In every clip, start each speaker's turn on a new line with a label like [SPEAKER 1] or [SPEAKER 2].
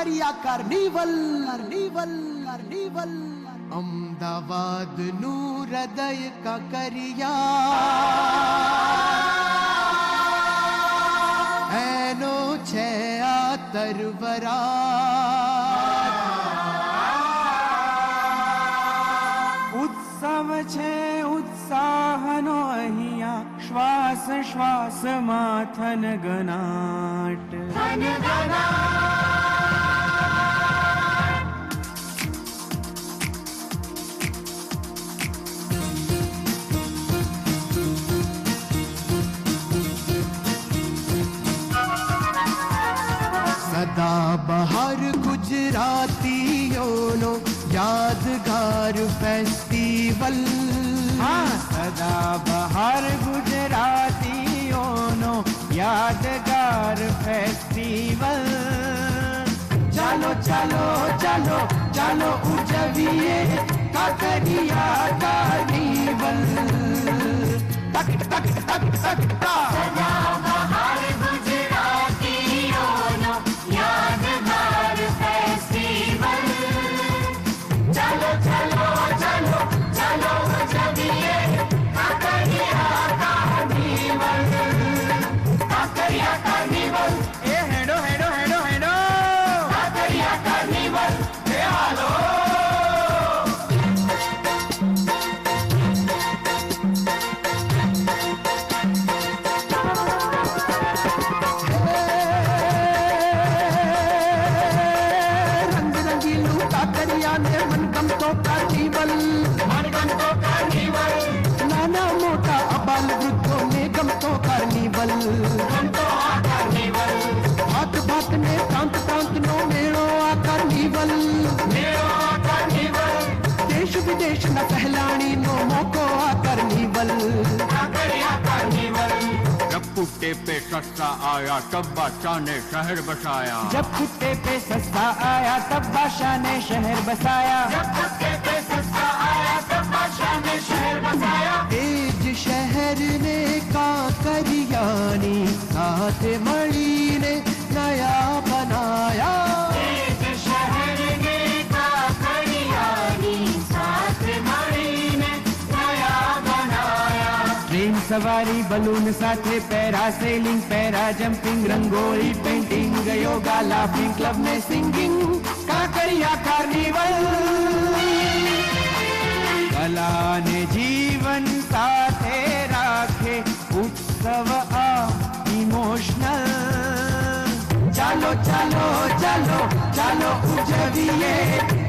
[SPEAKER 1] Kankaria carnival carnival carnival અમદાવાદનું હૃદય કાંકરિયા એનો છે આ તરવરા
[SPEAKER 2] ઉત્સવ છે ઉત્સાહનો અહીંયા શ્વાસ શ્વાસમાં થનગનાટ
[SPEAKER 1] સદા બહાર ગુજરાતીઓનો યાદગાર ફેસ્ટિવલ
[SPEAKER 2] સદા બહાર ગુજરાતીઓનો યાદગાર ફેસ્ટિવલ ચાલો ચાલો ચાલો ચાલો ઉજવીએ કાંકરિયા કાર્નિવલ તક તક તક તક
[SPEAKER 3] સદા બહાર ગુજરાતીઓનો યાદગાર ફેસ્ટિવલ ચાલો ચાલો ચાલો ચાલો ઉજવીએ કાંકરિયા કાર્નિવલ કાંકરિયા કાર્નિવલ
[SPEAKER 2] એ હેડો હેડો હેડો હેડો
[SPEAKER 3] કાંકરિયા કાર્નિવલ
[SPEAKER 2] એ હાલો
[SPEAKER 1] નાના મોટા અબાલ વૃદ્ધોને ગમતો કાર્નિવલ ભાત ભાત ને પ્રાંત પ્રાંતનો મેળો આ કાર્નિવલ દેશ વિદેશના સહેલાણીનો મોકો આ કાર્નિવલ
[SPEAKER 4] जब कुत्ते पे सस्ता आया तब बादशाह ने शहर बसाया
[SPEAKER 2] जब कुत्ते पे सस्ता आया तब बादशाह ने शहर बसाया
[SPEAKER 1] એજ શહેરને કાંકરિયાની સાથે મળીને નયા બનાયા
[SPEAKER 2] ટ્રેન સવારી બલૂન સાથે para selling para jumping rangoli painting yoga laughing club ને સિંગિંગ કાંકરિયા કાર્નિવલ કલા ને જીવન સાથે રાખે ઉત્સવ આ ઇમોશનલ ચાલો ચાલો ચાલો ચાલો ઉજવીએ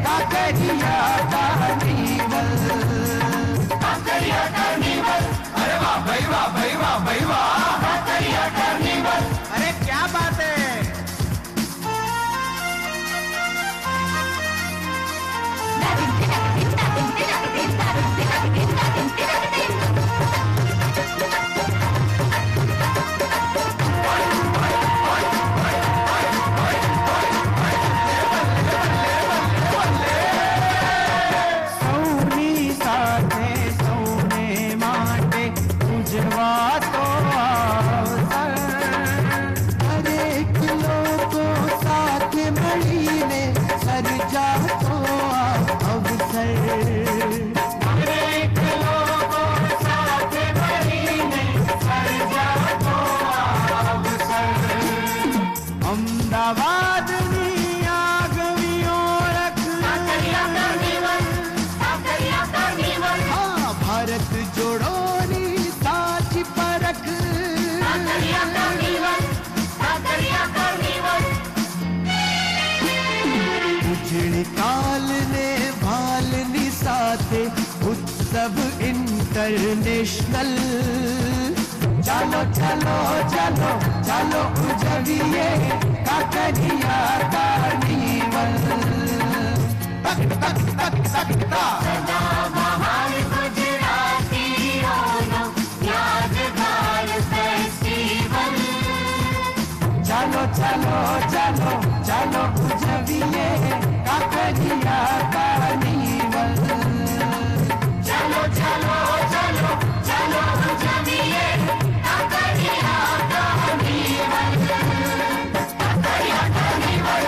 [SPEAKER 2] કાંકરિયા કાર્નિવલ કાંકરિયા કાર્નિવલ અરે વાહ ભાઈ વાહ ભાઈ વાહ ભાઈ વાહ કાંકરિયા કાર્નિવલ અરે ક્યા બાત હે સૌની સાથે સૌને માટે ઉજવાતો
[SPEAKER 1] દરેક લોકો સાથે મળીને સર્જાતો આ અવસર
[SPEAKER 2] અમદાવાદની આગવી ઓળખ
[SPEAKER 1] હા ભારત જોડોની સાચી પરખ ઉજળી કાલને ભાલની સાથે ઉત્સવ ઇન્ટરનેશનલ ચાલો ચાલો ચાલો ચાલો ઉજવીએ કાંકરિયા કાર્નિવલ તક તક તક તક તા ચાલો ચાલો ચાલો ચાલો ઉજવીએ કાંકરિયા કાર્નિવલ
[SPEAKER 3] ચાલો ચાલો ચાલો ચાલો ઉજવીએ કાંકરિયા કાર્નિવલ કાંકરિયા કાર્નિવલ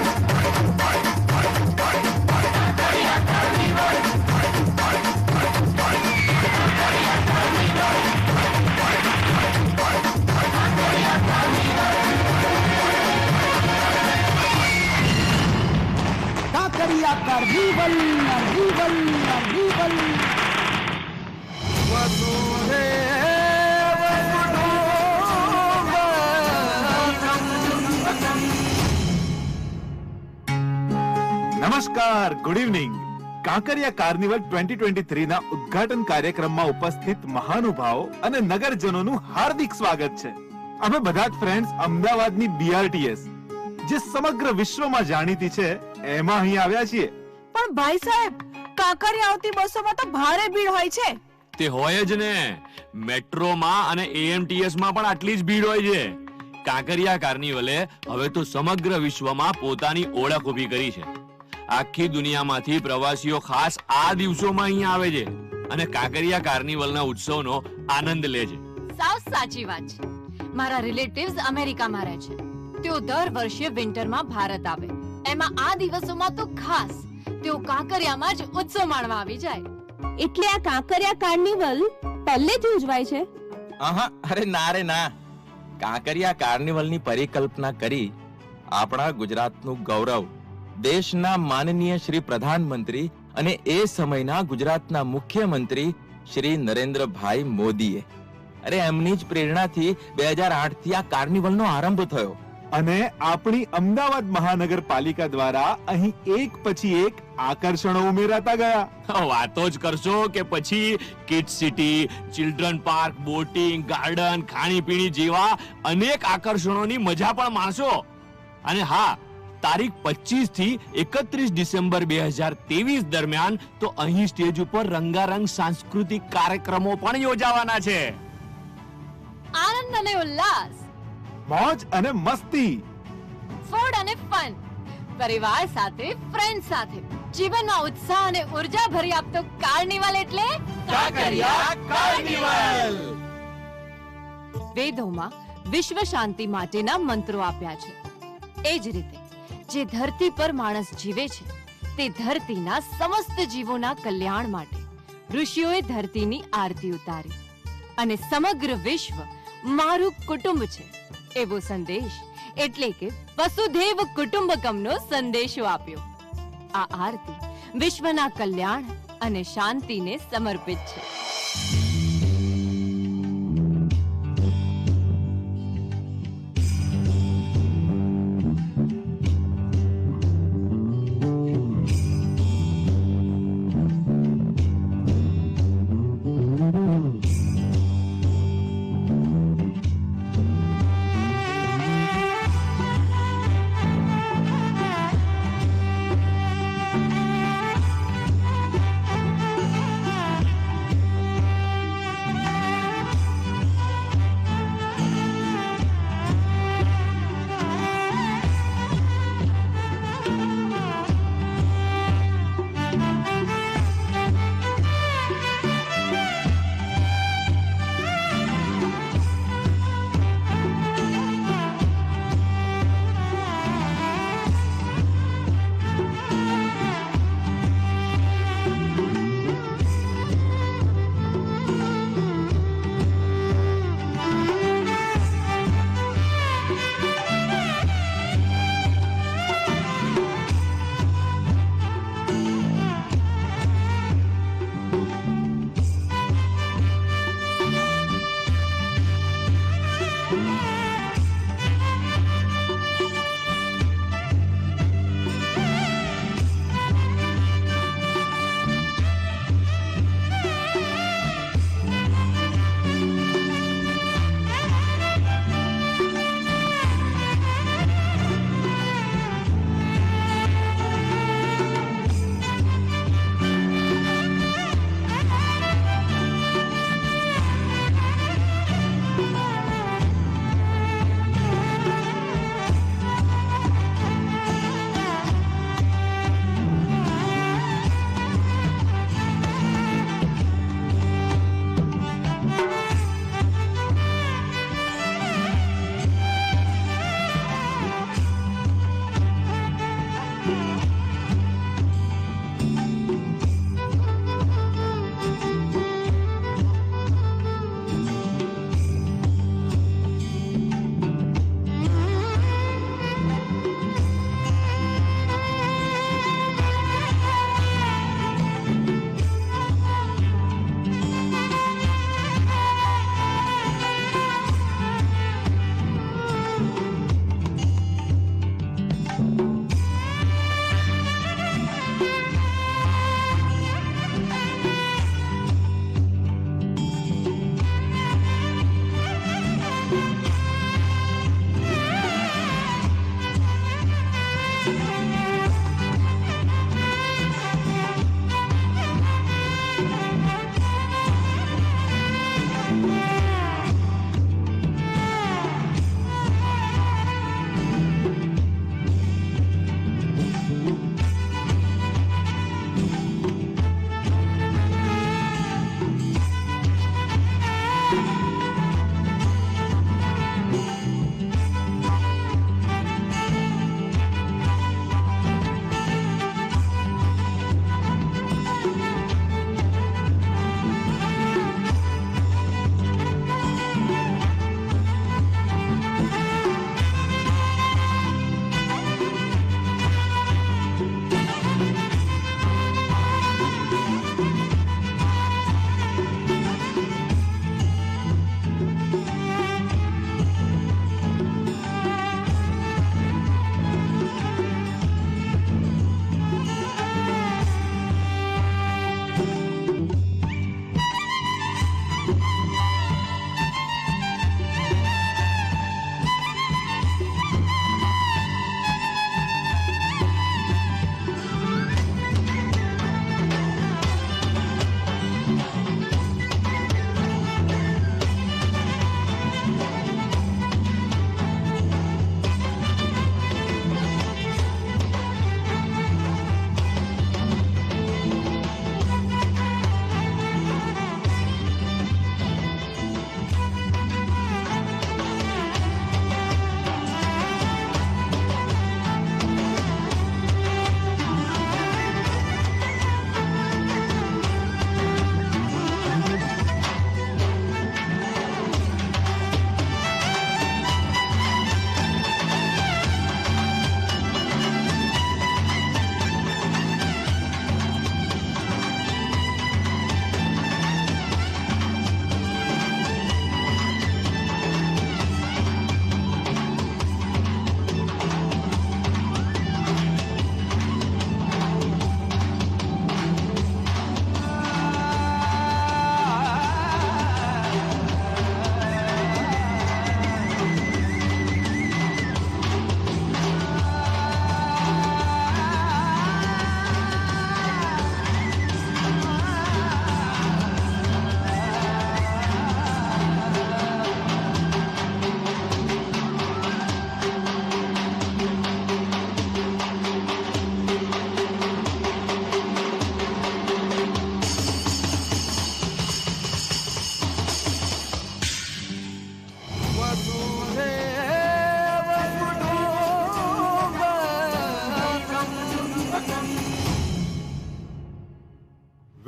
[SPEAKER 5] નમસ્કાર, ગુડ ઇવનિંગ. કાંકરિયા કાર્નિવલ 2023 ના ઉદ્ઘાટન કાર્યક્રમમાં ઉપસ્થિત મહાનુભાવો અને નગરજનોનું હાર્દિક સ્વાગત છે. અમે બધા જ ફ્રેન્ડ્સ અમદાવાદની BRTS, જે સમગ્ર વિશ્વમાં જાણીતી છે, એમાં અહીં આવ્યા છીએ.
[SPEAKER 6] પણ ભાઈ સાહેબ, કાંકરિયા આવતી બસોમાં તો ભારે ભીડ હોય છે.
[SPEAKER 7] તે હોય જ ને. મેટ્રોમાં અને AMTS માં પણ આટલી જ ભીડ હોય છે. કાંકરિયા કાર્નિવલે હવે તો સમગ્ર વિશ્વમાં પોતાની ઓળખ ઊભી કરી છે. આખી દુનિયામાંથી પ્રવાસીઓ ખાસ આ દિવસોમાં અહીંયા આવે છે અને કાંકરિયા કાર્નિવલના ઉત્સવનો આનંદ લે છે.
[SPEAKER 8] સાવ સાચી વાત છે. મારા રિલેટિવ્સ અમેરિકામાં રહે છે. તેઓ દર વર્ષે વિન્ટરમાં ભારત આવે. એમાં આ દિવસોમાં તો ખાસ તેઓ કાંકરિયામાં જ ઉત્સવ માણવા આવી જાય.
[SPEAKER 6] એટલે આ કાંકરિયા કાર્નિવલ પહેલેથી ઉજવાય છે?
[SPEAKER 9] અરે ના રે ના. કાંકરિયા કાર્નિવલની પરિકલ્પના કરી આપણા ગુજરાતનું ગૌરવ દેશના માનનીય શ્રી પ્રધાનમંત્રી અને એ સમયના ગુજરાતના મુખ્યમંત્રી શ્રી નરેન્દ્રભાઈ મોદીએ. અરે એમની જ પ્રેરણાથી 2008 થી આ કાર્નિવલનો આરંભ થયો.
[SPEAKER 5] અને આપણી અમદાવાદ મહાનગરપાલિકા દ્વારા અહીં એક પછી એક આકર્ષણો ઉમેરાતા ગયા.
[SPEAKER 7] વાતો જ કરશો કે પછી kids city, children park, boating, garden, ખાણીપીણી જેવા અનેક આકર્ષણોની મજા પણ માણશો. અને હા, તારીખ 25 થી 31 ડિસેમ્બર 2023 દરમિયાન તો અહીં સ્ટેજ ઉપર રંગારંગ સાંસ્કૃતિક કાર્યક્રમો પણ યોજાવાના છે.
[SPEAKER 8] આનંદ અને ઉલ્લાસ,
[SPEAKER 5] મોજ અને મસ્તી,
[SPEAKER 8] ફૂડ અને ફન, પરિવાર સાથે, ફ્રેન્ડ સાથે, જીવનમાં ઉત્સાહ અને ઉર્જા ભરી આપતો કાર્નિવલ એટલે
[SPEAKER 9] કાંકરિયા કાર્નિવલ.
[SPEAKER 8] વેદોમાં વિશ્વ શાંતિ માટેના મંત્રો આપ્યા છે. એ જ રીતે જે ધરતી પર માણસ જીવે છે તે ધરતીના સમસ્ત જીવોના કલ્યાણ માટે ઋષિઓએ ધરતીની આરતી ઉતારી અને સમગ્ર વિશ્વ મારું કુટુંબ છે એવો સંદેશ એટલે કે વસુધૈવ કુટુંબકમનો સંદેશો આપ્યો. આ આરતી વિશ્વના કલ્યાણ અને શાંતિને સમર્પિત છે.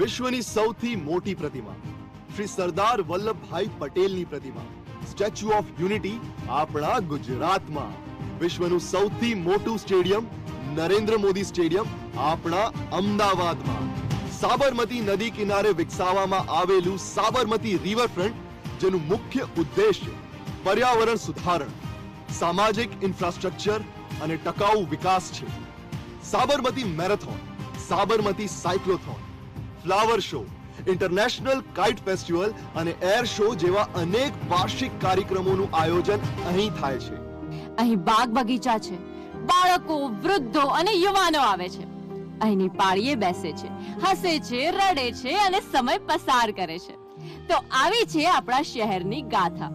[SPEAKER 10] વિશ્વની સૌથી મોટી પ્રતિમા શ્રી સરદાર વલ્લભભાઈ પટેલની પ્રતિમા સ્ટેચ્યુ ઓફ યુનિટી આપણા ગુજરાતમાં. વિશ્વનું સૌથી મોટું સ્ટેડિયમ નરેન્દ્ર મોદી સ્ટેડિયમ આપણા અમદાવાદમાં. સાબરમતી નદી કિનારે વિકસાવવામાં આવેલું સાબરમતી રિવરફ્રન્ટ, જેનું મુખ્ય ઉદ્દેશ્ય પર્યાવરણ સુધારણ, સામાજિક ઇન્ફ્રાસ્ટ્રક્ચર અને ટકાઉ વિકાસ છે. Sabarmati marathon, Sabarmati cyclothon, flower show, international kite festival અને એર શો જેવા અનેક વાર્ષિક કાર્યક્રમોનું આયોજન અહીં થાય છે.
[SPEAKER 8] અહીં બાગ બગીચા છે, બાળકો, વૃદ્ધો અને યુવાનો આવે છે. અહીંની પાળીએ બેસે છે, હસે છે, રડે છે અને સમય પસાર કરે છે. તો આવી છે આપણા શહેરની ગાથા,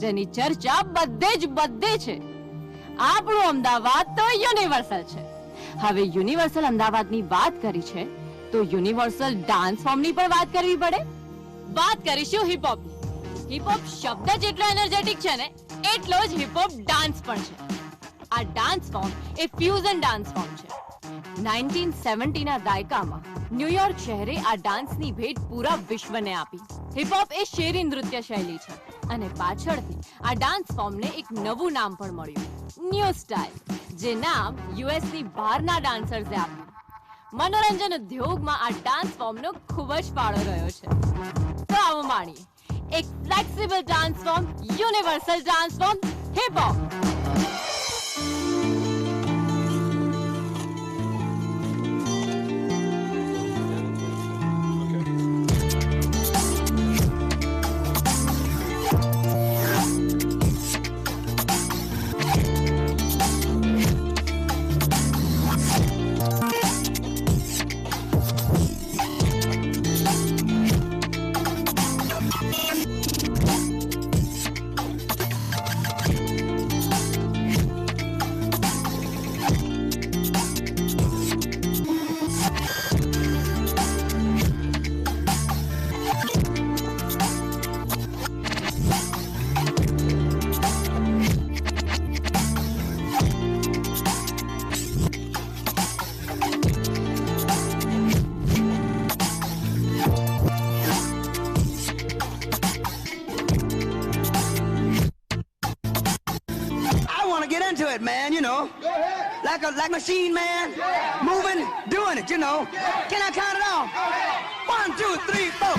[SPEAKER 8] જેની ચર્ચા બધે છે. આપણું અમદાવાદ તો યુનિવર્સલ છે. હવે યુનિવર્સલ અમદાવાદની વાત કરી છે તો યુનિવર્સલ ડાન્સ ફોર્મની પણ વાત કરવી પડે. વાત કરીશું હિપહોપની. હિપહોપ શબ્દ જેટલો એનર્જેટિક છે ને, એટલો જ હિપહોપ ડાન્સ પણ છે. આ ડાન્સ ફોર્મ એ ફ્યુઝન ડાન્સ ફોર્મ છે. 1970 ના દાયકામાં ન્યુયોર્ક શહેરે આ ડાન્સની ભેટ પૂરા વિશ્વને આપી. હિપહોપ એ શેરી નૃત્ય શૈલી છે અને પાછળથી આ ડાન્સ ફોર્મને એક નવું નામ પણ મળ્યું, ન્યૂ સ્ટાઇલ, જે નામ યુએસની બહારના ડાન્સર્સે આપ્યું. મનોરંજન ઉદ્યોગમાં આ ડાન્સ ફોર્મનો ખૂબ જ ફાળો રહ્યો છે. તો આવો માણીએ એક flexible dance form, universal dance form, hip-hop.
[SPEAKER 1] Man, you know, like machine man, moving, doing it, you know. Can I count it off? 1, 2, 3, 4.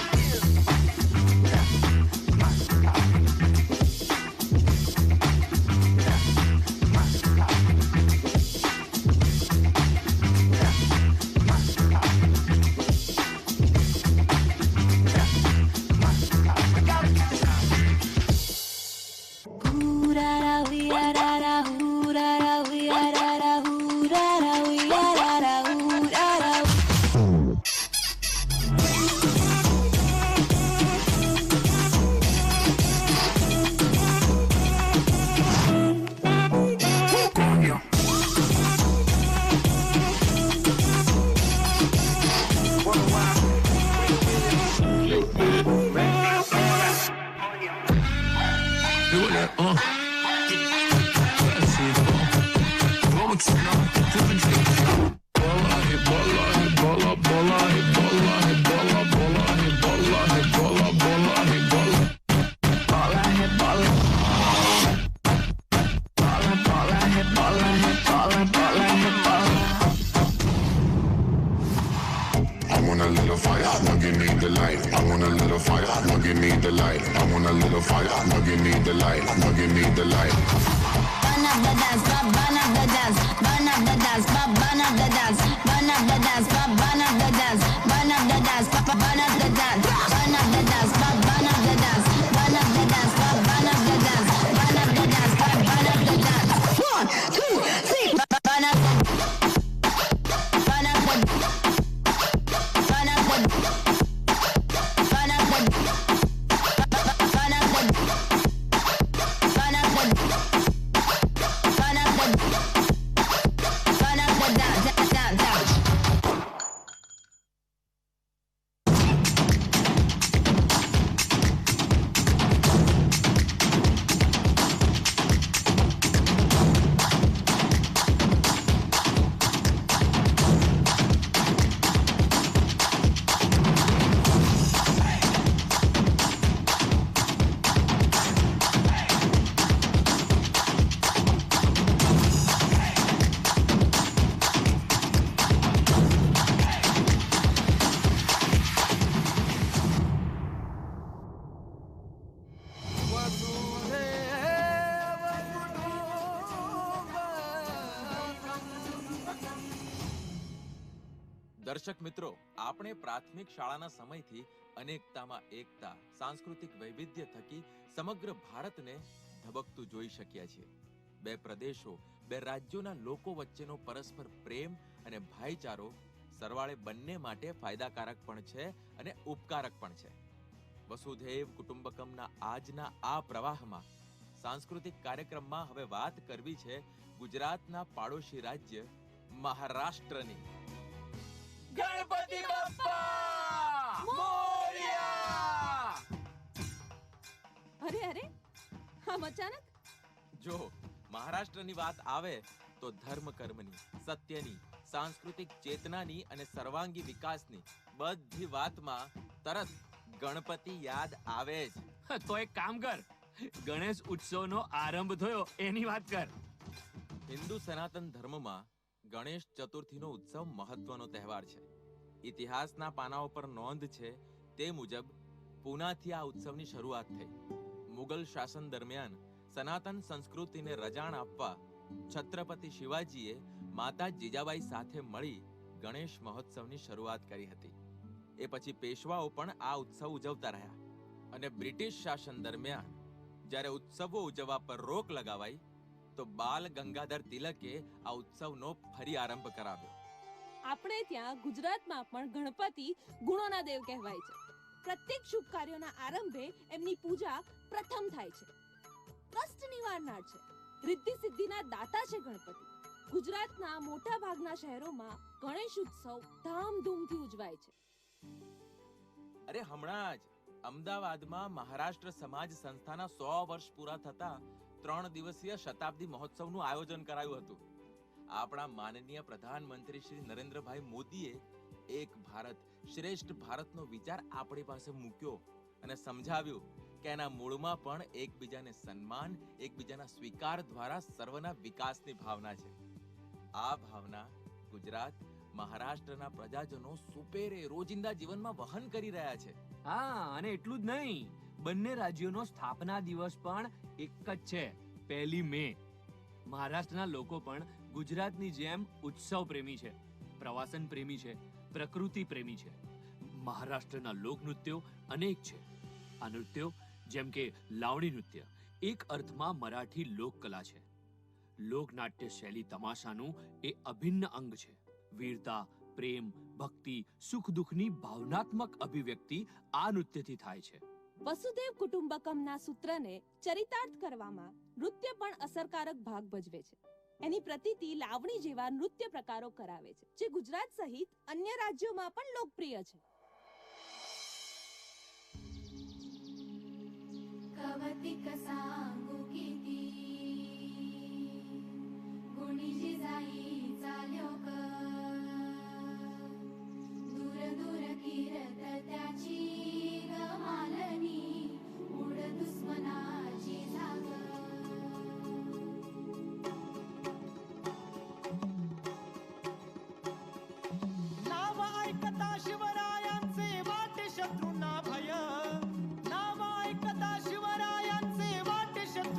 [SPEAKER 9] દર્શક મિત્રો, આપણે પ્રાથમિક શાળાના સમયથી અનેકતામાં એકતા, સાંસ્કૃતિક વૈવિધ્ય થકી સમગ્ર ભારતને ધબકતું જોઈ શક્યા છીએ. બે પ્રદેશો, બે રાજ્યોના લોકો વચ્ચેનો પરસ્પર પ્રેમ અને ભાઈચારો સરવાળે બંને માટે ફાયદાકારક પણ છે અને ઉપકારક પણ છે. વસુધૈવ કુટુંબકમના આજના આ પ્રવાહમાં સાંસ્કૃતિક કાર્યક્રમમાં હવે વાત કરવી છે ગુજરાતના પાડોશી રાજ્ય મહારાષ્ટ્રની. ગણપતિ બાપ્પા મોરયા!
[SPEAKER 6] અરે અરે, આમ અચાનક?
[SPEAKER 9] જો મહારાષ્ટ્રની વાત આવે તો ધર્મ કર્મની, સત્યની, સાંસ્કૃતિક ચેતનાની અને સર્વાંગી વિકાસની બધી વાતમાં તરત ગણપતિ યાદ આવે જ.
[SPEAKER 7] તો એક કામ કર, ગણેશ ઉત્સવનો આરંભ થયો એની વાત કર.
[SPEAKER 9] હિન્દુ સનાતન ધર્મમાં ગણેશ ચતુર્થીનો ઉત્સવ મહત્વનો તહેવાર છે. ઇતિહાસના પાનાઓ પર નોંધ છે તે મુજબ પૂનાથી આ ઉત્સવની શરૂઆત થઈ. મુગલ શાસન દરમિયાન સનાતન સંસ્કૃતિને રજાણ આપવા છત્રપતિ શિવાજીએ માતા જીજાબાઈ સાથે મળી ગણેશ મહોત્સવની શરૂઆત કરી હતી. એ પછી પેશવાઓ પણ આ ઉત્સવ ઉજવતા રહ્યા અને બ્રિટિશ શાસન દરમિયાન જ્યારે ઉત્સવો ઉજવવા પર રોક લગાવાઈ તો બાલ ગંગાધર તિલકે આ ઉત્સવનો ફરી આરંભ કરાવ્યો.
[SPEAKER 6] આપણે ત્યાં ગુજરાતમાં પણ ગણપતિ ગુણોના દેવ કહેવાય છે. પ્રત્યેક શુભ કાર્યોના આરંભે એમની પૂજા પ્રથમ થાય છે. કષ્ટ નિવારનાર છે, રિદ્ધિ સિદ્ધિના દાતા છે ગણપતિ. ગુજરાતના મોટા ભાગના શહેરોમાં ગણેશ ઉત્સવ ધામધૂમથી ઉજવાય છે.
[SPEAKER 9] અરે હમણાં જ અમદાવાદમાં મહારાષ્ટ્ર સમાજ સંસ્થાના 100 વર્ષ પૂરા થતા 3 દિવસીય શતાબ્દી મહોત્સવનું આયોજન કરાયું હતું. આપણા માનનીય પ્રધાનમંત્રી શ્રી નરેન્દ્રભાઈ મોદીએ એક ભારત શ્રેષ્ઠ ભારતનો વિચાર આપણી પાસે મૂક્યો અને સમજાવ્યું કે એના મૂળમાં પણ એકબીજાને સન્માન, એકબીજાના સ્વીકાર દ્વારા સર્વના વિકાસની ભાવના છે. આ ભાવના ગુજરાત, મહારાષ્ટ્રના પ્રજાજનો સુપેરે રોજિંદા જીવનમાં વહન કરી રહ્યા છે.
[SPEAKER 7] હા, અને એટલું જ નહીં, બંને રાજ્યોનો સ્થાપના દિવસ પણ એક જ છે, 1 મે. મહારાષ્ટ્રના લોકો પણ ગુજરાતની જેમ ઉત્સવ પ્રેમી છે, પ્રવાસન પ્રેમી છે, પ્રકૃતિ પ્રેમી છે. મહારાષ્ટ્રના લોકનૃત્યો અનેક છે. આ નૃત્યો જેમ કે લાવણી નૃત્ય એક અર્થમાં મરાઠી લોકકલા છે. લોકનાટ્ય શૈલી તમાશાનું એ અભિન્ન અંગ છે. વીરતા, પ્રેમ, ભક્તિ, સુખ દુઃખની ભાવનાત્મક અભિવ્યક્તિ આ નૃત્યથી થાય છે.
[SPEAKER 6] વસુદેવ કુટુંબકમના સૂત્રને ચરિતાર્થ કરવામાં નૃત્ય પણ અસરકારક ભાગ ભજવે છે. એની પ્રતીતિ લાવણી જેવા નૃત્ય પ્રકારો કરાવે છે, જે ગુજરાત સહિત અન્ય રાજ્યોમાં પણ લોકપ્રિય છે.
[SPEAKER 3] कवतिक सांगू किती गुणी जिजाई चाल्यो क दूर दूर किरत त्याची गमालनी उड दुश्मनाची जाग
[SPEAKER 2] नाव ऐकता शिवरायांचे वाटे शत्रूंना भय, नाव ऐकता शिवरायांचे वाटे शत्रू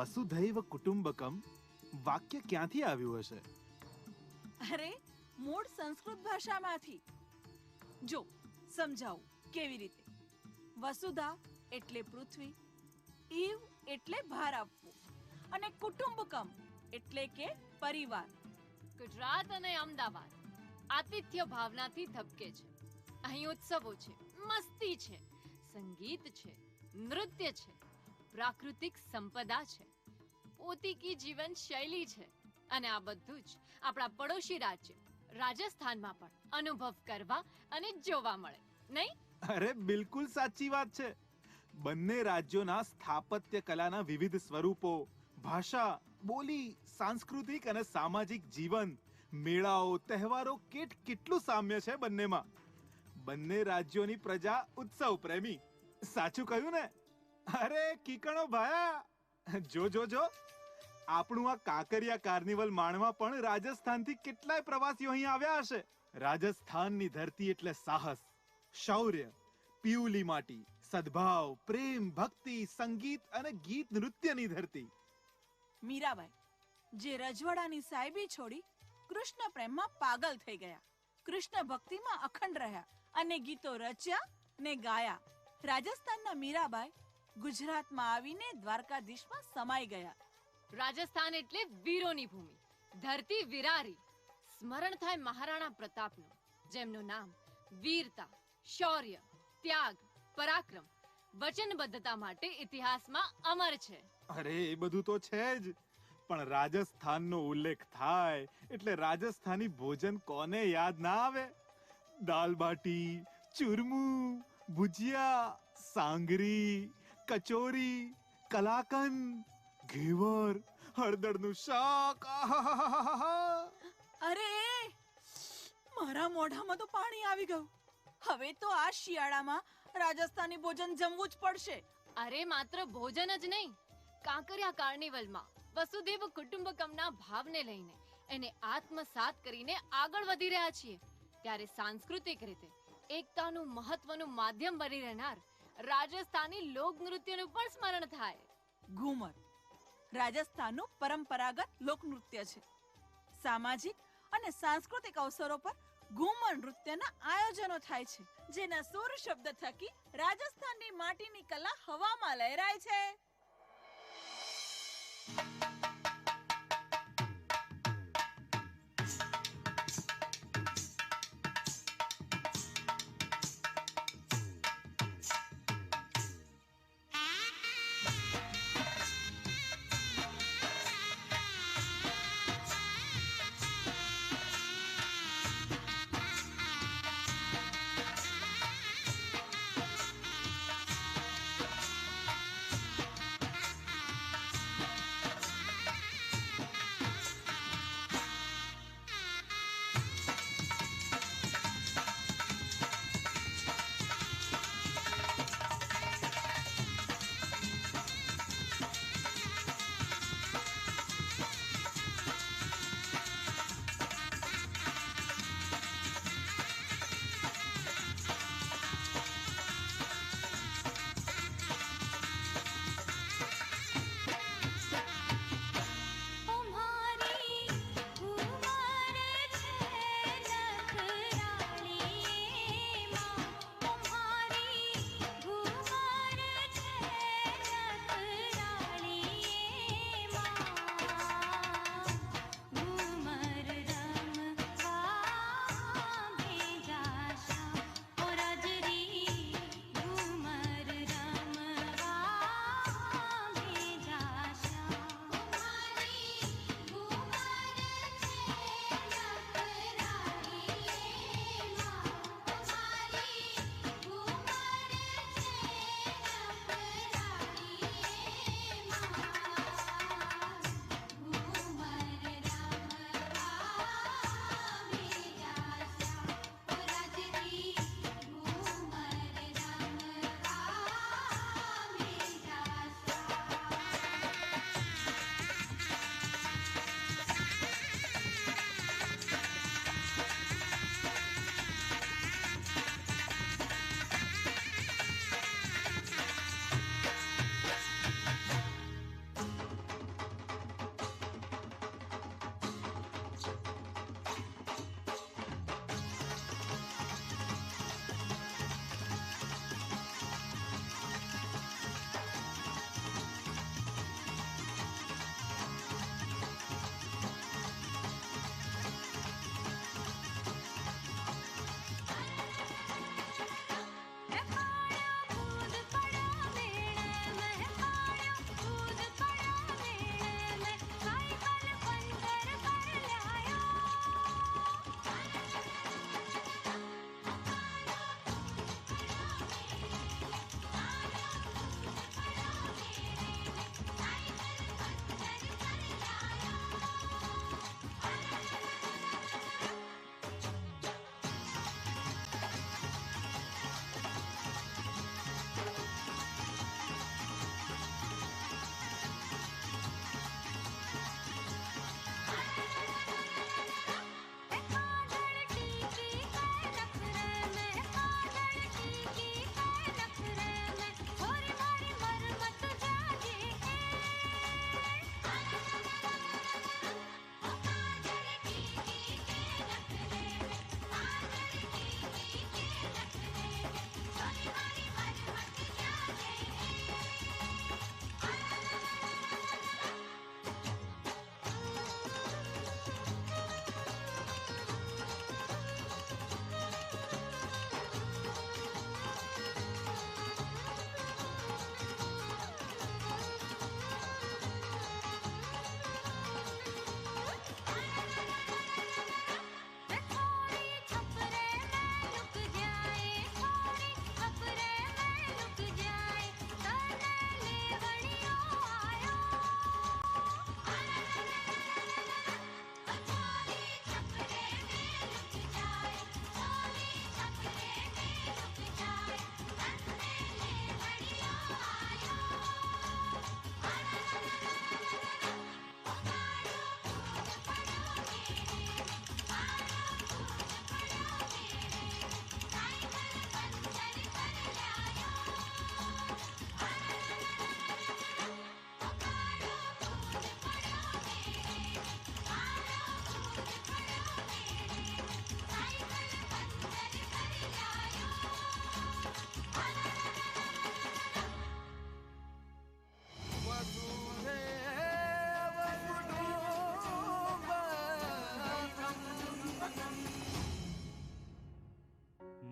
[SPEAKER 5] વસુધૈવ કુટુંબકમ વાક્ય ક્યાંથી આવ્યું હશે?
[SPEAKER 11] અરે મૂળ સંસ્કૃત ભાષામાંથી. જો સમજાવું કેવી રીતે. વસુધા એટલે પૃથ્વી, ઈવ એટલે ભાર આપવું, અને કુટુંબકમ એટલે કે પરિવાર.
[SPEAKER 8] ગુજરાત અને અમદાવાદ આતિથ્ય ભાવનાથી ધબકે છે. અહીં ઉત્સવો છે, મસ્તી છે, સંગીત છે, નૃત્ય છે, પ્રાકૃતિક સંપદા છે, પોતીકી જીવન શૈલી છે, અને આ બધું જ આપણા પડોશી રાજ્ય રાજસ્થાનમાં પણ અનુભવ કરવા અને જોવા મળે, નહીં?
[SPEAKER 5] અરે બિલકુલ સાચી વાત છે. બંને રાજ્યોના સ્થાપત્ય કલાના વિવિધ સ્વરૂપો, ભાષા, બોલી, સાંસ્કૃતિક અને સામાજિક જીવન, મેળાઓ, તહેવારો, કેટલું સામ્ય છે બંનેમાં. બંને રાજ્યોની પ્રજા ઉત્સવ પ્રેમી. સાચું કહ્યું ને? અરે કીકણો ભાયા, જો જો જો, આપણું આ કાંકરિયા કાર્નિવલ માણવા પણ રાજસ્થાનથી કેટલાય પ્રવાસીઓ અહીં આવ્યા હશે. રાજસ્થાનની ધરતી એટલે સાહસ, શૌર્ય, પીઉલી માટી, સદભાવ, પ્રેમ, ભક્તિ, સંગીત અને ગીત નૃત્યની ધરતી.
[SPEAKER 11] મીરાબાઈ જે રજવાડાની સાહેબી છોડી કૃષ્ણ પ્રેમમાં પાગલ થઈ ગયા, કૃષ્ણ ભક્તિમાં અખંડ રહ્યા અને ગીતો રચ્યા ને ગાયા. રાજસ્થાનના મીરાબાઈ ગુજરાતમાં આવીને દ્વારકાધીશમાં સમાઈ ગયા.
[SPEAKER 8] રાજસ્થાન એટલે વીરોની ભૂમિ, ધરતી વિરારી. સ્મરણ થાય મહારાણા પ્રતાપનું, જેમનું નામ વીરતા, શૌર્ય, ત્યાગ, પરાક્રમ, વચનબદ્ધતા માટે ઇતિહાસમાં અમર છે.
[SPEAKER 5] અરે એ બધું તો છે જ, પણ રાજસ્થાનનો ઉલ્લેખ થાય એટલે રાજસ્થાની ભોજન કોને યાદ ના આવે? દાલ બાટી, ચૂરમું, ભુજિયા, સાંગરી, કચોરી, કલાકંદ, ઘેવર, હળદરનું શાક.
[SPEAKER 11] અરે મારા મોઢામાં તો પાણી આવી ગયું. હવે તો આ શિયાળામાં રાજસ્થાની ભોજન જમવું જ પડશે.
[SPEAKER 8] અરે માત્ર ભોજન જ નહીં, કાંકરિયા કાર્નિવલમાં વસુધૈવ કુટુંબકમના ભાવને લઈને એને આત્મસાત કરીને આગળ વધી રહ્યા છીએ. ત્યારે સાંસ્કૃતિક રીતે એકતાનું મહત્વનું માધ્યમ બની રહેનાર રાજસ્થાની લોકનૃત્યનું પણ સ્મરણ થાય.
[SPEAKER 11] ઘુમર રાજસ્થાનનું પરંપરાગત લોકનૃત્ય છે. સામાજિક અને સાંસ્કૃતિક અવસરો પર ઘુમર નૃત્યના આયોજનો થાય છે, જેના સુર શબ્દ થકી રાજસ્થાનની માટીની કલા હવામાં લહેરાય છે.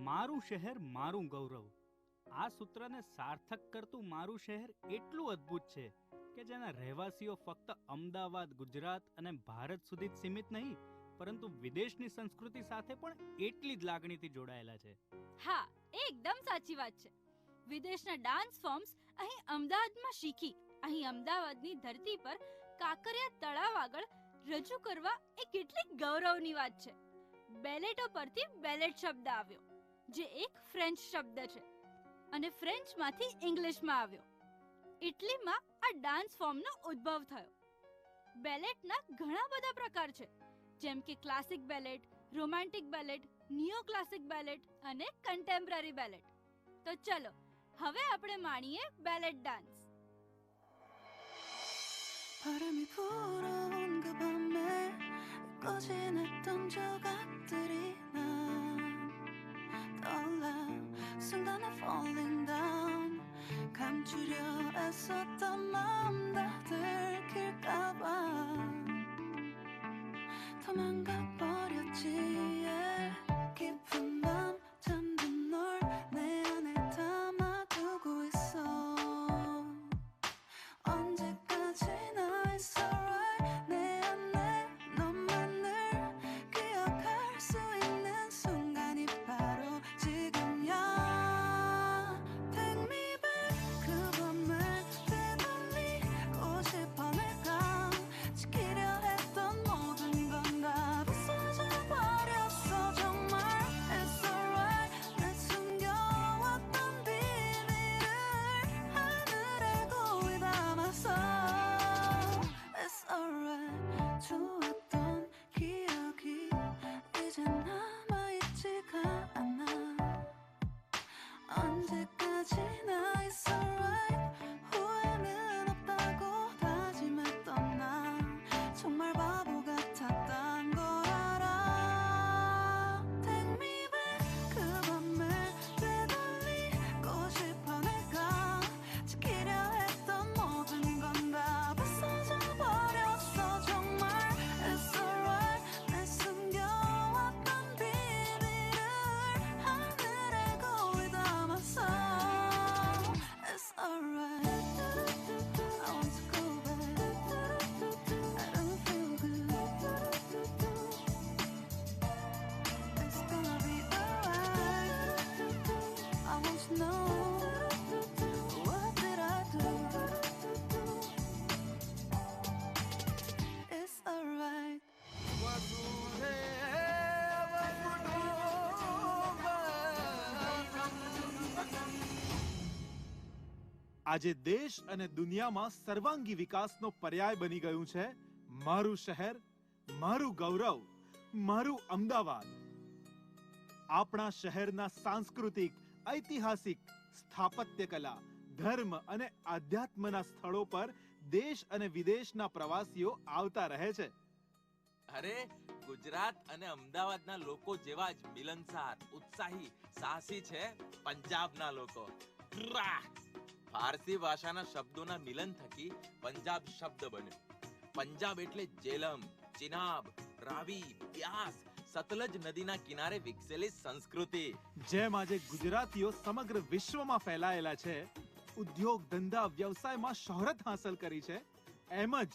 [SPEAKER 12] મારું શહેર મારું ગૌરવ. આ સૂત્રને સાર્થક કરતું મારું શહેર એટલું અદ્ભુત છે કે જેના રહેવાસીઓ ફક્ત અમદાવાદ, ગુજરાત અને ભારત સુધી જ સીમિત નહીં, પરંતુ વિદેશની સંસ્કૃતિ સાથે પણ એટલી જ લાગણીથી જોડાયેલા છે.
[SPEAKER 13] હા, એકદમ સાચી વાત છે. વિદેશના ડાન્સ ફોર્મ્સ અહીં અમદાવાદમાં શીખી અહીં અમદાવાદની ધરતી પર કાંકરિયા તળાવ આગળ રજૂ કરવા એ કેટલી ગૌરવની વાત છે. બેલેટો પરથી બેલેટ શબ્દ આવ્યો, જે એક ફ્રેન્ચ શબ્દ છે અને ફ્રેન્ચમાંથી ઇંગ્લિશમાં આવ્યો. ઇટલીમાં આ ડાન્સ ફોર્મનો ઉદ્ભવ થયો. બેલેટના ઘણા બધા પ્રકાર છે, જેમ કે classic ballot, romantic ballot, neo classic ballot અને કન્ટેમ્પરરી બેલેટ. તો ચલો હવે આપણે માણીએ ballot dance.
[SPEAKER 3] 바람이 불어온 그 밤에 꺼진했던 조각들이 난 떠올라 순간에 falling down 감추려 애썼던 마음 다 들킬까봐 도망가 버렸지. 깊은 밤 잠든 널 내 안에 담아두고 있어. 언제까지나 it's alright. 내 안에 너만을 기억할 수 있는 순간이 바로 지금이야. Take me back. 그 밤을 되돌리고 싶어. 내가 지키려 했던 모든 건 다 부서져 버렸어. 정말 it's alright. 내 숨겨왔던 비밀을 하늘에 고이 담았어. It's alright. 좋았던 기억이 이제 남아있지가 않아. 언제까지나 it's alright. 후회는 없다고 다짐했던 나 정말 바보 같았단 걸 알아. Take me back. 그 밤을 되돌리고 싶어. 내가 지키려 했던 모든 건 다 부서져 버렸어. 정말 it's alright. 내 숨겨왔던 비밀을 하늘에 고이 담았어. It's alright. I want to go back. I don't feel good. It's gonna be alright. I want to know what did I do. It's alright.
[SPEAKER 5] આજે દેશ અને દુનિયામાં સર્વાંગી વિકાસનો પર્યાય બની ગયું છે મારું શહેર, મારું ગૌરવ, મારું અમદાવાદ. આપણા શહેરના સાંસ્કૃતિક, ઐતિહાસિક, સ્થાપત્ય કલા, ધર્મ અને આધ્યાત્મના સ્થળો પર દેશ અને વિદેશના પ્રવાસીઓ આવતા રહે છે.
[SPEAKER 9] અરે ગુજરાત અને અમદાવાદના લોકો જેવા જ મિલનસાર, ઉત્સાહી, સાહસી છે પંજાબના લોકો. ટ્રા! ફારસી ભાષાના શબ્દોના મિલન થકી પંજાબ શબ્દ બન્યો. પંજાબ એટલે જેલમ, ચિનાબ, રાવી, બ્યાસ, સતલજ નદીના કિનારે વિકસેલી સંસ્કૃતિ.
[SPEAKER 5] જેમ આજે ગુજરાતીઓ સમગ્ર વિશ્વમાં ફેલાયેલા છે, ઉદ્યોગ, ધંધા, વ્યવસાયમાં શોહરત હાંસલ કરી છે, એમ જ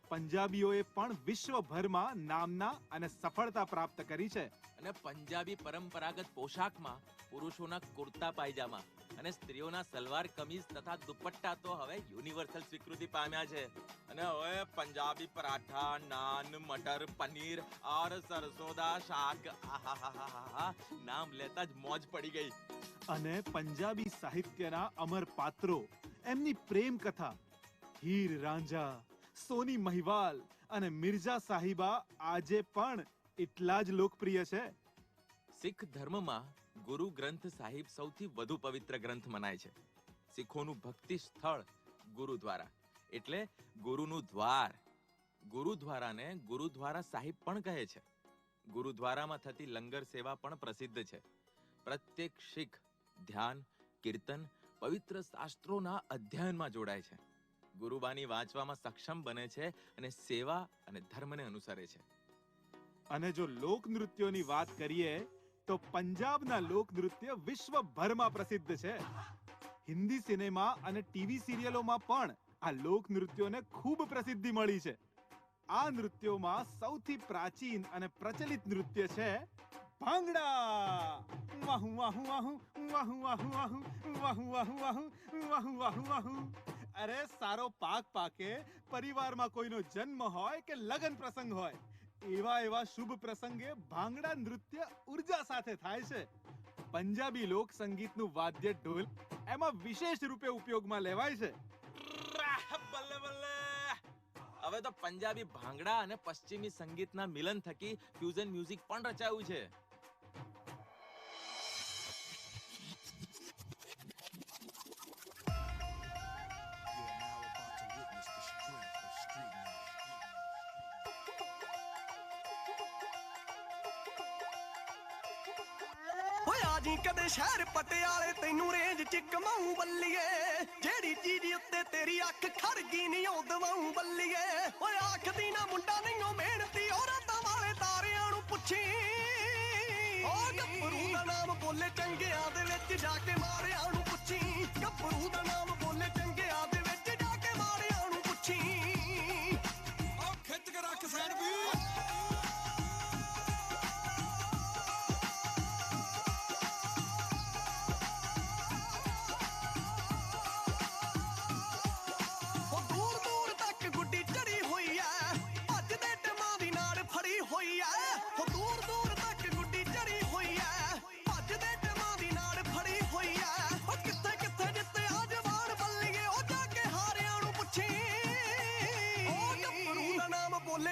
[SPEAKER 5] પંજાબીઓએ પણ વિશ્વભરમાં નામના અને સફળતા પ્રાપ્ત કરી છે.
[SPEAKER 9] અને પંજાબી પરંપરાગત પોશાકમાં પુરુષોના કુર્તા પાયજામા અને સ્ત્રીઓના સલવાર કમીઝ તથા દુપટ્ટા તો હવે યુનિવર્સલ સ્વીકૃતિ પામ્યા છે. અને હવે પંજાબી પરાઠા, નાન, મટર પનીર ઓર સરસોદા શાક, આહાહાહા, નામ લેતા જ મોજ પડી ગઈ.
[SPEAKER 5] અને પંજાબી સાહિત્યના અમર પાત્રો, એમની પ્રેમ કથા, હીર રાંઝા, સોની મહિવાલ અને મિર્ઝા સાહિબા આજે પણ એટલા જ લોકપ્રિય છે.
[SPEAKER 9] શીખ ધર્મમાં ગુરુ ગ્રંથ સાહિબ સૌથી વધુ પવિત્ર ગ્રંથ મનાય છે. શીખોનું ભક્તિ સ્થળ ગુરુદ્વારા એટલે ગુરુનું દ્વાર. ગુરુદ્વારાને ગુરુદ્વારા સાહિબ પણ કહે છે. ગુરુદ્વારામાં થતી લંગર સેવા પણ પ્રસિદ્ધ છે. પ્રત્યેક શીખ ધ્યાન, કીર્તન, પવિત્ર શાસ્ત્રોના અધ્યયનમાં જોડાય છે. ગુરુબાની વાંચવામાં સક્ષમ બને છે અને સેવા અને ધર્મને અનુસરે છે.
[SPEAKER 5] અને જો લોક નૃત્યોની વાત કરીએ તો પંજાબના લોક નૃત્ય વિશ્વભરમાં પ્રસિદ્ધ છે. હિન્દી સિનેમા અને ટીવી સિરિયલોમાં પણ આ લોક નૃત્યોને ખૂબ પ્રસિદ્ધિ મળી છે. આ નૃત્યોમાં સૌથી પ્રાચીન અને પ્રચલિત નૃત્ય છે ભાંગડા. વાહુ વાહુ વાહુ વાહુ વાહુ વાહુ વાહુ વાહુ વાહુ વાહુ વાહુ વાહુ. અરે સારો પાક પાકે, પરિવારમાં કોઈનો જન્મ હોય કે લગ્ન પ્રસંગ હોય, એવા શુભ પ્રસંગે ભાંગડા નૃત્ય ઉર્જા સાથે થાય છે. પંજાબી લોક સંગીતનું વાદ્ય ઢોલ એમાં વિશેષ રૂપે ઉપયોગમાં લેવાય છે.
[SPEAKER 9] બલ્લે બલ્લે. હવે તો પંજાબી ભાંગડા અને પશ્ચિમી સંગીતના મિલન થકી ફ્યુઝન મ્યુઝિક પણ રચાયું છે.
[SPEAKER 14] ਜੀ ਕਦੇ ਸ਼ਹਿਰ ਪਟਿਆਲੇ ਤੈਨੂੰ ਰੇਂਜ ਚ ਕਮਾਉਂ ਬੱਲੀਏ, ਜਿਹੜੀ ਚੀਜ਼ ਉੱਤੇ ਤੇਰੀ ਅੱਖ ਖੜ ਗਈ ਨਹੀਂ ਉਹ ਦਵਾਉਂ ਬੱਲੀਏ। ਓਏ ਆਖਦੀ ਨਾ ਮੁੰਡਾ ਨਹੀਂ ਉਹ ਮਿਹਨਤੀ, ਉਹ ਰਾਤਾਂ ਵਾਲੇ ਤਾਰਿਆਂ ਨੂੰ ਪੁੱਛੀ। ਉਹ ਗੱਭਰੂ ਦਾ ਨਾਮ ਬੋਲੇ ਚੰਗਿਆਂ ਦੇ ਵਿੱਚ ਜਾ ਕੇ ਮਾਰਿਆਂ ਨੂੰ ਪੁੱਛੀ। ਗੱਭਰੂ ਦਾ ਨਾਮ ਬੋਲੇ ਚੰਗਿਆਂ ਦੇ ਵਿੱਚ ਜਾ ਕੇ ਮਾਰਿਆਂ ਨੂੰ ਪੁੱਛੀ। ਉਹ ਖਿੱਚ ਕੇ ਰੱਖ ਸੈਨ ਵੀ।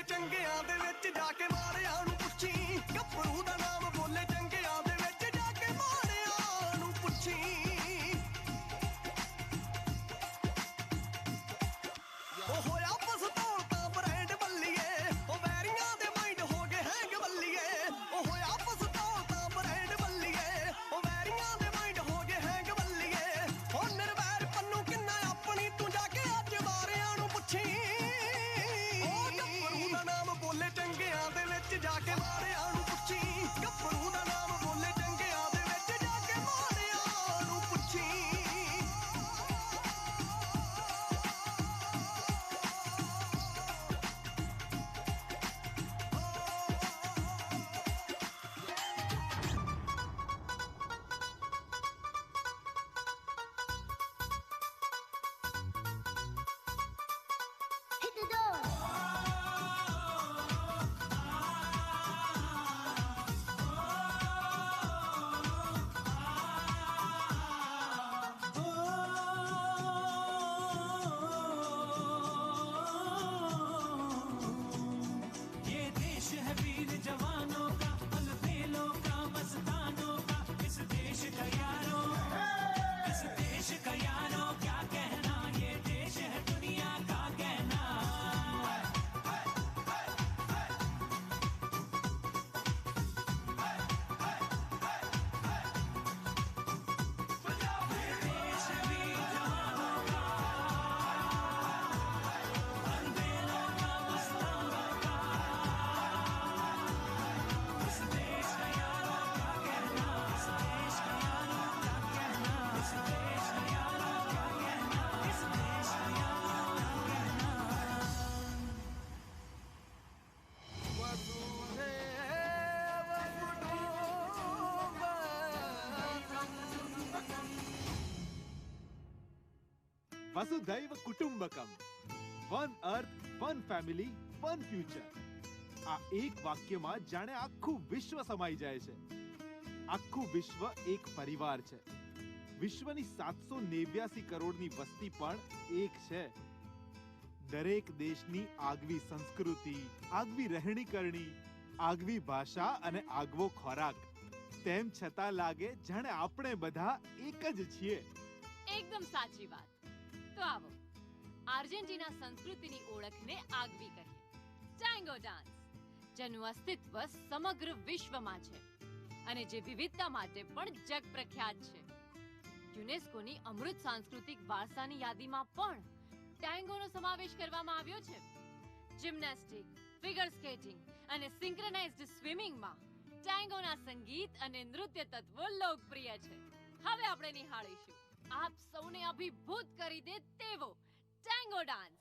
[SPEAKER 14] ਚੰਗਿਆਂ ਦੇ ਵਿੱਚ ਜਾ ਕੇ ਮਾਰਿਆਂ ਨੂੰ ਪੁੱਛੀ। ਗੱਭਰੂ ਦਾ ਨਾਮ ਬੋਲੇ ਚੰਗਿਆਂ ਦੇ ਵਿੱਚ ਜਾ ਕੇ ਮਾਰਿਆਂ ਨੂੰ ਪੁੱਛੀ। ਉਹ ਹੋਇਆ ਪਸਤੌਲ ਤਾਂ ਬ੍ਰੈਂਡ ਬੱਲੀਏ, ਉਹ ਵੈਰੀਆਂ ਦੇ ਮਾਈਂਡ ਹੋ ਗਏ ਹੈਂਗ ਬੱਲੀਏ। ਉਹ ਹੋਇਆ ਪਸਤੌਲ ਤਾਂ ਬ੍ਰੈਂਡ ਬੱਲੀਏ, ਉਹ ਵੈਰੀਆਂ ਦੇ ਮਾਈਂਡ ਹੋ ਗਏ ਹੈਂਗ ਬੱਲੀਏ। ਉਹ ਨਿਰਵੈਰ ਪੰਨੂ ਕਿੰਨਾ ਆਪਣੀ ਤੂੰ ਜਾ ਕੇ ਅੱਜ ਮਾਰਿਆਂ ਨੂੰ ਪੁੱਛੀ। ਬੋਲੇ ਚੰਗਿਆਂ ਦੇ ਵਿੱਚ ਜਾ ਕੇ ਮਾਰਿਆਂ ਨੂੰ ਪੁੱਛੀ। ਗੱਭਰੂ ਦਾ ਨਾਮ ਬੋਲੇ ਚੰਗਿਆਂ ਦੇ ਵਿੱਚ ਜਾ ਕੇ ਮਾਰਿਆਂ ਨੂੰ ਪੁੱਛੀ।
[SPEAKER 5] વસુધૈવ કુટુંબકમ, one earth, one family, one future. આ એક વાક્યમાં જાણે આખું વિશ્વ સમાઈ જાય છે. આખું વિશ્વ એક પરિવાર છે. વિશ્વની 789 કરોડની વસ્તી પણ એક છે. દરેક દેશની આગવી સંસ્કૃતિ, આગવી રહેણી કરણી, આગવી ભાષા અને આગવો ખોરાક. તેમ છતાં લાગે જાણે આપણે બધા એક જ છીએ.
[SPEAKER 8] એકદમ સાચી વાત. તો આવો આર્જેન્ટિના સંસ્કૃતિની ઓળખને આગવી કરીએ. ટેંગો ડાન્સ, જેનું અસ્તિત્વ સમગ્ર વિશ્વમાં છે અને જે વિવિધતા માટે પણ જગ પ્રખ્યાત છે. યુનેસ્કોની અમૃત સાંસ્કૃતિક વારસાની યાદીમાં પણ ટેંગોનો સમાવેશ કરવામાં આવ્યો છે. જિમ્નાસ્ટિક, ફિગર સ્કેટિંગ અને સિંક્રનાઇઝ્ડ સ્વિમિંગમાં ટેંગોના જેના સંગીત અને નૃત્ય તત્વો લોકપ્રિય છે. હવે આપણે નિહાળીશું આપ સૌને અભિભૂત કરી દે તેવો tango dance.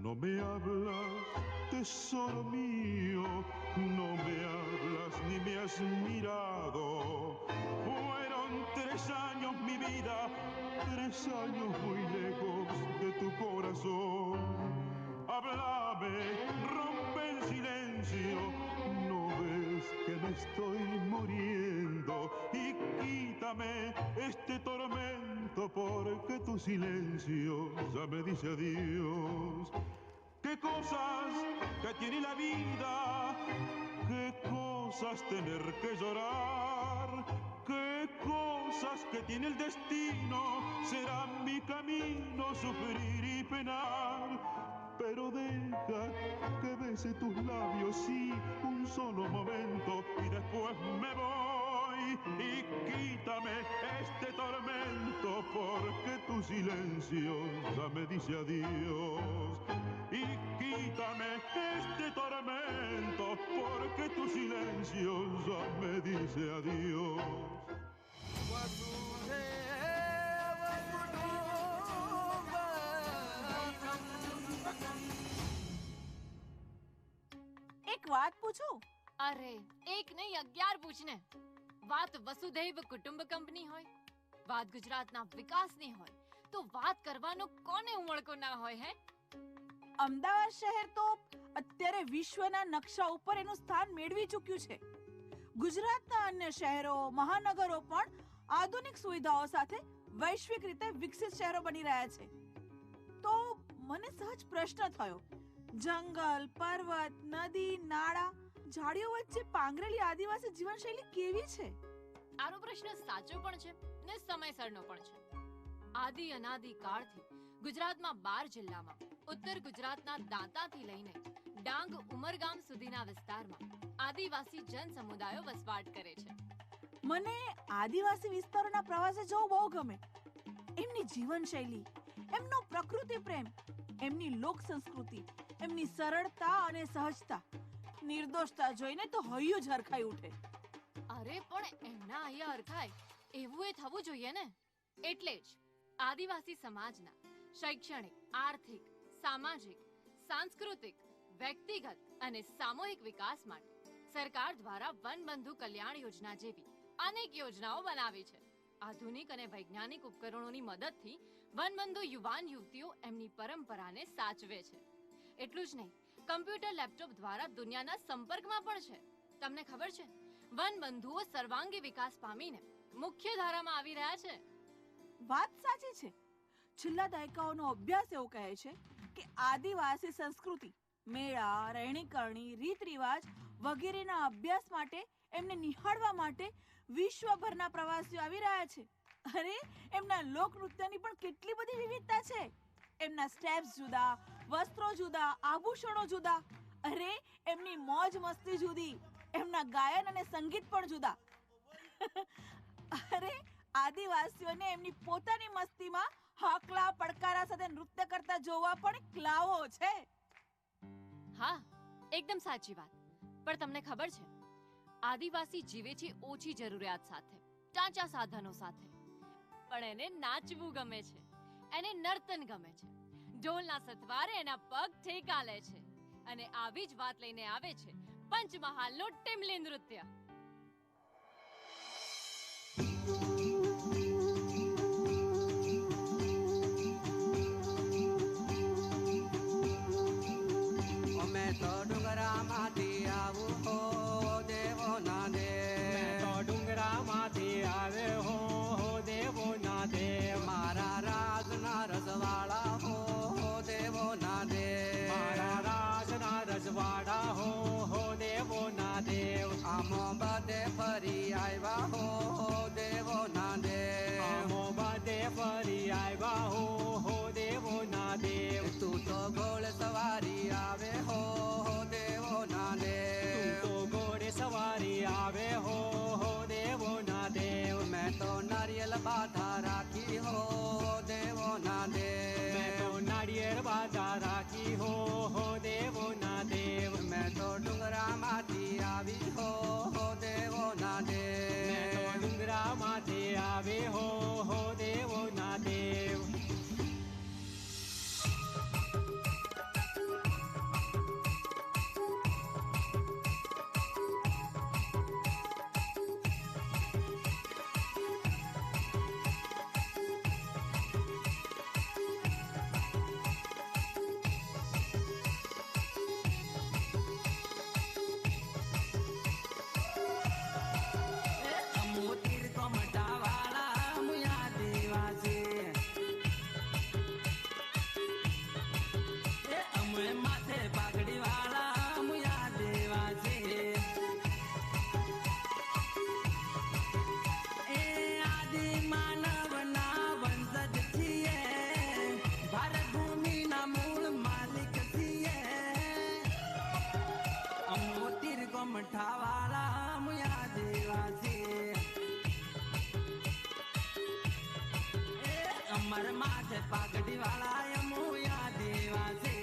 [SPEAKER 15] No me hablas, tesoro mío, no me hablas ni me has mirado. Fueron 3 años mi vida, 3 años muy lejos de tu corazón. Háblame, rompe el silencio, no ves que me estoy muriendo y quítame este tormento porque tu silencio ya me dice adiós. Qué cosas que tiene la vida, qué cosas tener que llorar, qué cosas que tiene el destino, será mi camino sufrir y penar. Pero deja que bese tus labios, sí, un solo momento y después me voy. Y quítame este tormento porque tu silencio ya me dice adiós. Y quítame este tormento porque tu silencio ya me dice adiós.
[SPEAKER 11] એક વાત પૂછું?
[SPEAKER 8] અરે એક નહીં 11 પૂછને. વાત વસુધૈવ કુટુંબકમની હોય, વાત ગુજરાતના વિકાસની હોય, તો વાત કરવાનો કોને ઉમળકો ના હોય હે?
[SPEAKER 11] અમદાવાદ શહેર તો અત્યારે વિશ્વના નકશા ઉપર એનું સ્થાન મેળવી ચૂક્યું છે. ગુજરાતના અન્ય શહેરો, મહાનગરો પણ આધુનિક સુવિધાઓ સાથે વૈશ્વિક રીતે વિકસિત શહેરો બની રહ્યા છે. તો મને સહજ પ્રશ્ન થયો, જંગલ, પર્વત, નદી, નાળા, ઝાડીઓ વચ્ચે પાંગરેલી આદિવાસી જીવનશૈલી કેવી છે?
[SPEAKER 8] આનો પ્રશ્ન સાચો પણ છે ને સમયસરનો પણ છે. આદિ અનાદિ કાળથી ગુજરાતમાં 12 જિલ્લામાં ઉત્તર ગુજરાતના દાંતાથી લઈને ડાંગ ઉમરગામ સુધીના વિસ્તારમાં આદિવાસી જન સમુદાયો વસવાટ કરે છે.
[SPEAKER 11] મને આદિવાસી વિસ્તારોના પ્રવાસે જવું બહુ ગમે. એમની જીવનશૈલી, એમનો પ્રકૃતિ પ્રેમ, એમની લોક સંસ્કૃતિ, એમની સરળતા અને સહજતા, નિર્દોષતા જોઈને તો હૈયું જ હરખાઈ ઉઠે.
[SPEAKER 8] અરે પણ એમના અહીંયા હરખાય એવું એ થવું જોઈએ ને. એટલે જ આદિવાસી સમાજના શૈક્ષણિક, આર્થિક, સામાજિક, સાંસ્કૃતિક, વ્યક્તિગત અને સામૂહિક વિકાસ માટે સરકાર દ્વારા વનબંધુ કલ્યાણ યોજના જેવી અનેક યોજનાઓ બનાવી છે. આધુનિક અને વૈજ્ઞાનિક ઉપકરણોની મદદથી વનબંધુ યુવાન યુવતીઓ એમની પરંપરાને સાચવે છે. એટલું જ નહીં, કમ્પ્યુટર, લેપટોપ દ્વારા દુનિયાના સંપર્કમાં પણ છે. તમને ખબર છે, વનબંધુઓ સર્વાંગી વિકાસ પામીને મુખ્ય ધારામાં આવી રહ્યા છે.
[SPEAKER 11] વાત સાચી છે. છેલ્લા દાયકાઓનો અભ્યાસ એવું કહે છે કે આદિવાસી સંસ્કૃતિ, મેળા, રહેણીકરણી, રીત રિવાજ વગેરેના અભ્યાસ માટે, એમને નિહાળવા માટે વિશ્વભરના પ્રવાસીઓ આવી રહ્યા છે. અરે એમના લોકનૃત્યની પણ કેટલી બધી વિવિધતા છે. એમના સ્ટેપ્સ જુદા, વસ્ત્રો જુદા, આભૂષણો જુદા. અરે એમની મોજ મસ્તી જુદી, એમના ગાયન અને સંગીત પણ જુદા. અરે આદિવાસીઓને એમની પોતાની મસ્તીમાં હાકલા પડકારા સાથે નૃત્ય કરતા જોવા પણ ક્લાવો છે.
[SPEAKER 8] હા, એકદમ સાચી વાત. પણ તમને ખબર છે, આદિવાસી જીવે છે ઓછી જરૂરિયાત સાથે, ટાંચા સાધનો સાથે. પણ એને નાચવું ગમે છે, એને નર્તન ગમે છે, ઢોલના સથવારે એના પગ ઠેકા લે છે. અને આવી જ વાત લઈને આવે છે પંચમહાલનું ટીમલી નૃત્ય.
[SPEAKER 1] અમે તો ડુંગરામાંથી આવું હો દેવો ના દેવ. તો ડુંગરામાંથી આવે હો દેવો ના દેવ. મારા રાજના રજવાડા હો દેવો ના દેવ. મારા રાજના રજવાડા હો દેવો ના દેવ. આમો બધે ફરી આવ્યા હો દેવો ના દેવ. આમો બધે ફરી આવ્યા હો દેવો ના દેવ. તું તો ઘોડે સવારી આવે હો દેવો ના દેવ. તું તો ઘોડે સવારી આવે હો દેવો ના દેવ. મેં તો નારિયેલ બાધા રાખી હો દેવો ના દેવ. મેં તો નારિયેળ બાધા રાખી હો દેવો ના દેવ. મેં તો ડુંગરામાંથી આવી હો દેવો ના દેવ. મેં તો ડુંગરામાંથી આવી હો દેવો ના દેવ. પાઘડી વાળા યમુયા દેવા છે.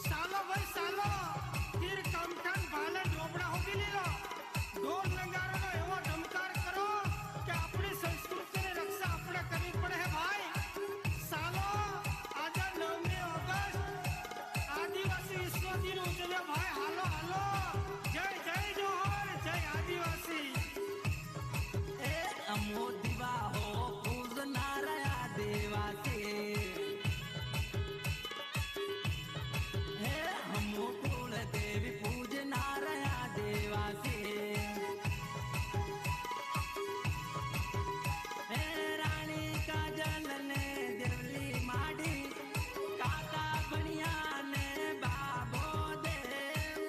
[SPEAKER 16] સાલો ભાઈ સાલો તીર કમઠાન ભાલે ઢોબળા હોગી લીલો. ઢોલ નગારાનો એવો ધમકાર કરો કે આપણી સંસ્કૃતિની રક્ષા આપણે કરવી પડે હે ભાઈ. સાલો આજે 9મી ઓગસ્ટ આદિવાસી વિશ્વ દિન ઉજવે ભાઈ. હાલો હાલો જય જય જોહર જય આદિવાસી.
[SPEAKER 1] એ અમો દીવા હો પૂજનારા દેવા છે. હે હમો કુળ દેવી પૂજનારા દેવા છે. હે રાણી કાજલ ને દેવલી માડી કાકા બણિયા ને બાબો દેવ.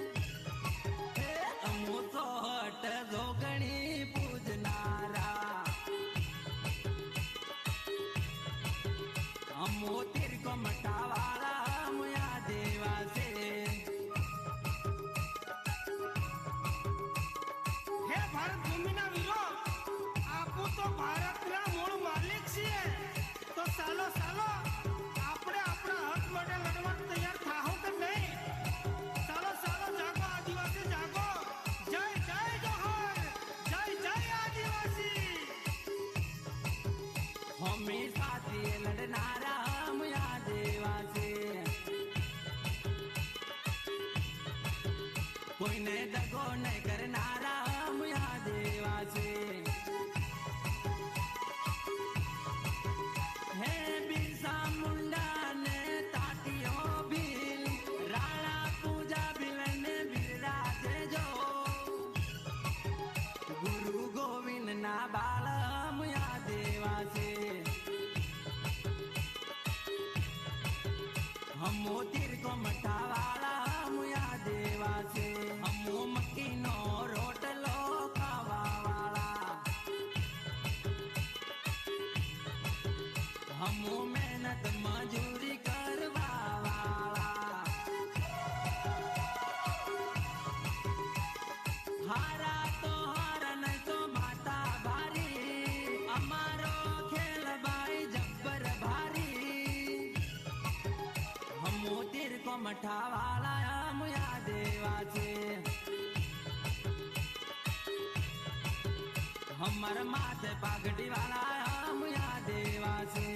[SPEAKER 1] હે અમો સોટ જોગણી પૂજનારા. અમો તીરકો મટાવાળા મુયા દેવા છે.
[SPEAKER 16] હે ભારત ભૂમિના વીરો, આપો તો ભારતના મૂળ માલિક છીએ. તો ચાલો ચાલો આપણે આપણા હક માટે લડવા તૈયાર થાઓ કે નહીં. ચાલો ચાલો જાગો આદિવાસી જાગો. જય જય જોહર જય જય આદિવાસી.
[SPEAKER 1] હમી સાથે લડનારા મુયા દેવા છે. કોઈને દગો નહીં કરનારા મુયા દેવા છે. હે બિરસા મુંડા ને તાટીઓ ભીલ રાણા પૂજા ભીલ ને બિરાજે જો. ગુરુ ગોવિંદ ના બાળ મુયા દેવા છે. હમો તીરકો મટાવાળા મુયા દેવા છે. હમો મક્કીનો રોટલો ખાવા વાળા. હમો મહેનત મજૂરી કરવા વાળા. હારા તો હાર નહીં તો માતા ભારી. અમારો ખેલ ભાઈ જબ્બર ભારી. હમો તીરકો મઠાવાળા મુયા દેવા છે. હમર માથે પાઘડી વાળા મુયા દેવા છે.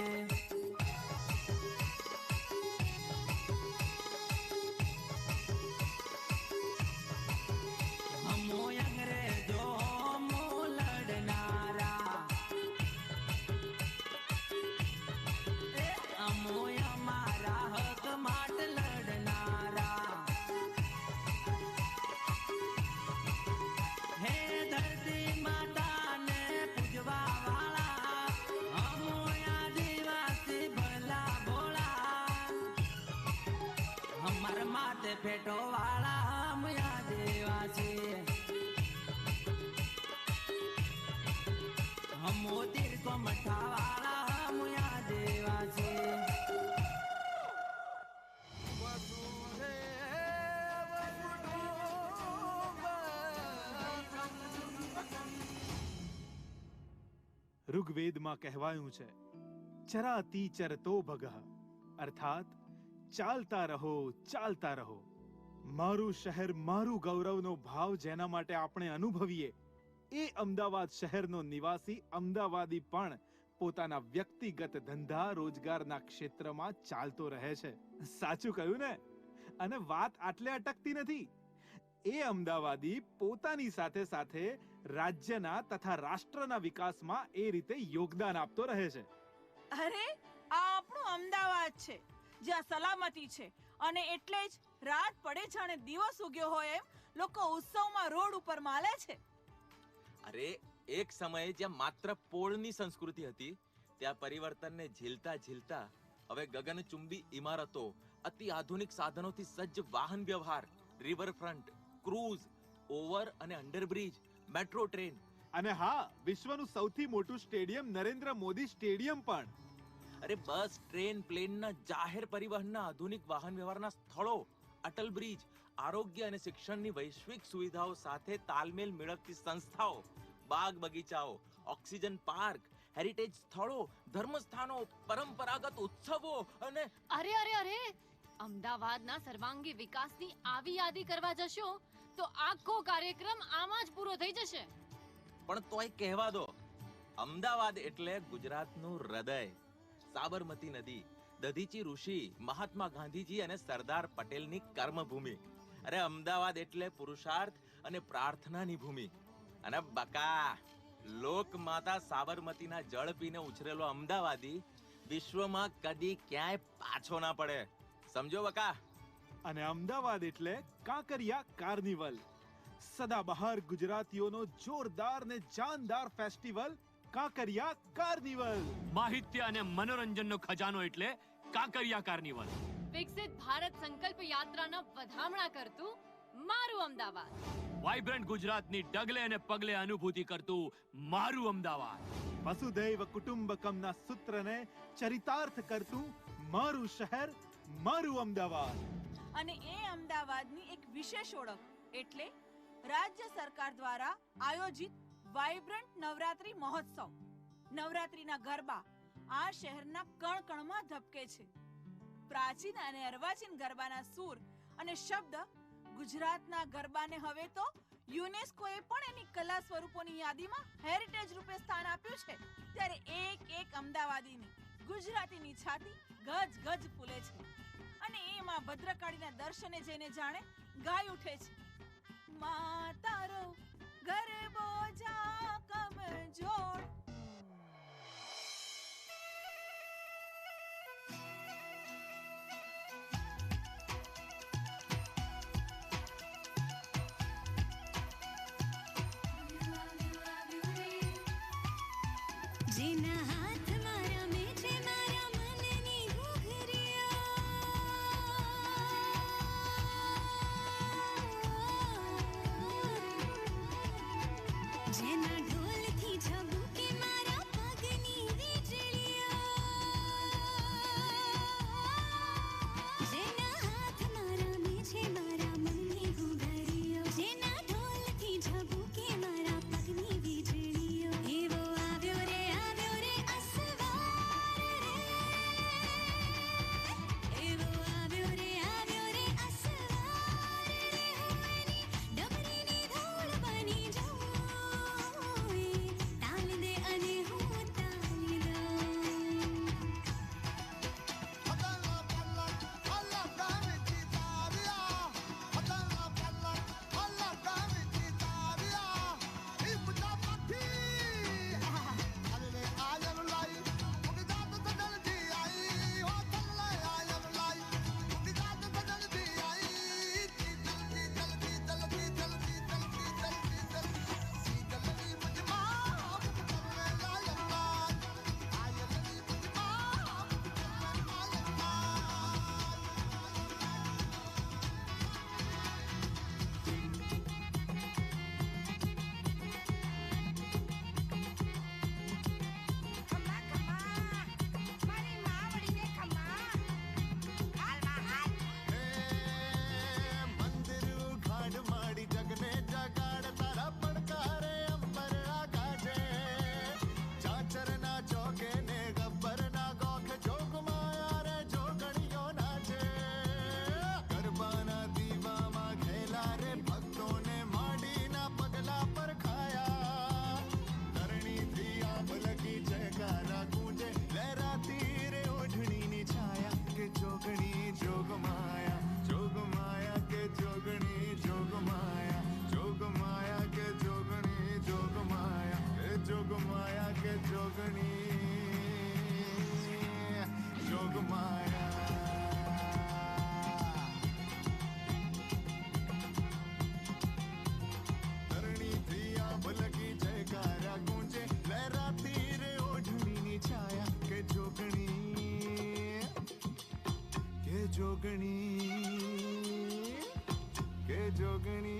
[SPEAKER 1] માથે ફેટો વાળા મુયા જેવા છે મોતીર કો મઠા વાળા મુયા જેવા છે
[SPEAKER 5] ઋગ્વેદમાં કહેવાયું છે ચરાતી ચરતો ભગઃ અર્થાત ચાલતા રહો મારું શહેર મારું ગૌરવનો ભાવ જેના માટે આપણે અનુભવીએ એ અમદાવાદ શહેરનો નિવાસી અમદાવાદી પણ પોતાના વ્યક્તિગત ધંધા રોજગારના ક્ષેત્રમાં ચાલતો રહે છે. સાચું કહ્યું ને? અને વાત આટલે અટકતી નથી. એ અમદાવાદી પોતાની સાથે સાથે રાજ્યના તથા રાષ્ટ્રના વિકાસમાં એ રીતે યોગદાન આપતો રહે છે.
[SPEAKER 11] અરે આ આપણું અમદાવાદ છે જ્યાં સલામતી છે અને એટલે જ રાત પડે જાણે દિવસ ઉગ્યો હોય એમ લોકો ઉત્સવમાં રોડ ઉપર માલે છે.
[SPEAKER 9] અરે એક સમયે જ્યાં માત્ર પોળની સંસ્કૃતિ હતી ત્યાં પરિવર્તનને ઝીલતા ઝીલતા હવે ગગનચુંબી ઇમારતો, અતિ આધુનિક સાધનોથી સજ્જ વાહન વ્યવહાર, રિવરફ્રન્ટ, ક્રૂઝ, ઓવર અને અંડરબ્રિજ, મેટ્રો ટ્રેન
[SPEAKER 5] અને હા, વિશ્વનું સૌથી મોટું સ્ટેડિયમ નરેન્દ્ર મોદી સ્ટેડિયમ પણ.
[SPEAKER 9] અરે બસ, ટ્રેન, પ્લેનના જાહેર પરિવહનના આધુનિક વાહન વ્યવહારના સ્થળો, અટલ બ્રિજ, આરોગ્ય અને શિક્ષણની વૈશ્વિક સુવિધાઓ સાથે તાલમેલ મેળવતી સંસ્થાઓ, બાગ બગીચાઓ, ઓક્સિજન પાર્ક, હેરિટેજ સ્થળો, ધર્મસ્થાનો, પરંપરાગત ઉત્સવો અને
[SPEAKER 8] અરે અમદાવાદના સર્વાંગી વિકાસની આવી યાદી કરવા જશો તો આખો કાર્યક્રમ આમાં જ પૂરો થઈ જશે.
[SPEAKER 9] પણ તોય કહેવા દો, અમદાવાદ એટલે ગુજરાતનું હૃદય, સાબરમતી નદી, દધીચી ઋષિ, મહાત્મા ગાંધીજી અને સરદાર પટેલની કર્મભૂમિ. અરે અમદાવાદ એટલે પુરુષાર્થ અને પ્રાર્થનાની ભૂમિ. અને બકા, લોકમાતા સાબરમતીના જળ પીને ઉછરેલો અમદાવાદી વિશ્વમાં કદી ક્યાંય પાછો ના પડે. સમજો બકા?
[SPEAKER 5] અને અમદાવાદ એટલે કાંકરિયા કાર્નિવલ, સદાબહાર ગુજરાતીઓનો જોરદાર ને જાનદાર ફેસ્ટિવલ કાંકરિયા કાર્નિવલ.
[SPEAKER 7] માહિત્ય અને મનોરંજનનો ખજાનો એટલે કાંકરિયા કાર્નિવલ.
[SPEAKER 8] વિકસિત ભારત સંકલ્પ યાત્રાના વધામણા કરતું મારું અમદાવાદ.
[SPEAKER 7] વાઇબ્રન્ટ ગુજરાતની ડગલે અને પગલે અનુભૂતિ કરતું મારું અમદાવાદ.
[SPEAKER 5] વસુધૈવ કુટુંબકમના સૂત્રને ચરિતાર્થ કરતું મારું શહેર, મારું અમદાવાદ.
[SPEAKER 11] અને એ અમદાવાદની એક વિશેષ ઓળખ એટલે રાજ્ય સરકાર દ્વારા આયોજિત વાઇબ્રન્ટ નવરાત્રી મહોત્સવ. નવરાત્રીના ગરબા આ શહેરના કણ-કણમાં ધબકે છે. પ્રાચીન અને અર્વાચીન ગરબાના સૂર અને શબ્દ ગુજરાતના ગરબાને હવે તો યુનેસ્કોએ પણ એની કલા સ્વરૂપોની યાદીમાં હેરિટેજ રૂપે સ્થાન આપ્યું છે. ત્યારે એક અમદાવાદીની ગુજરાતીની છાતી ગજ ગજ ફૂલે છે અને એમાં ભદ્રકાળીના દર્શને જઈને જાણે ગાય ઉઠે છે, મા તારો ગરબો જા કમજોર.
[SPEAKER 3] જેના હાથમાં રમે છે મારા મનની ઘૂઘરીઓ, જેના ઢોલથી ઝબૂકે મારા પગની વીજળીઓ, જેના હાથમાં રમે છે મારા મનની ઘૂઘરીઓ, જેના ઢોલથી ઝબૂકે મારા પગની વીજળીઓ. એવો આવ્યો રે
[SPEAKER 2] जोगणी के जोगणी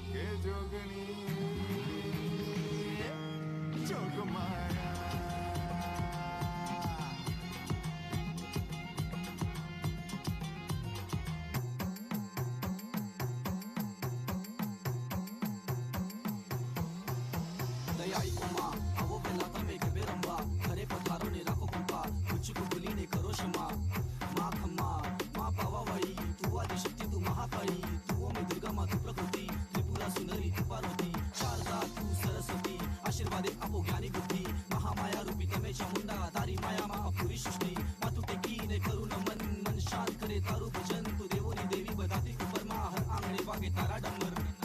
[SPEAKER 2] के जोगणी जोगमाया
[SPEAKER 14] દયાઈ ઉમા આવો પેલા તમે કે બેરંબા ઘરે પધારો ને રાખો કૃપા કુછ કુકલી ને કરો ક્ષમા મા ખમ્મા મા પાવાવાઈ તું આદિ શક્તિ તું મહાકાળી તું ઓમ દુર્ગા માં તું પ્રકૃતિ ત્રિપુરા સુંદરી તું પાર્વતી શારદા તું સરસ્વતી આશીર્વાદે આપો જ્ઞાની બુદ્ધિ મહામાયા રૂપી તમે ચામુંડા તારી માયામાં પૂરી સૃષ્ટિ માતું ટેકી ને કરું નમન મન શાંત કરે તારું ભજન તું દેવોની દેવી બધાથી ઉપરમાં હર આંગણે વાગે તારા ડમર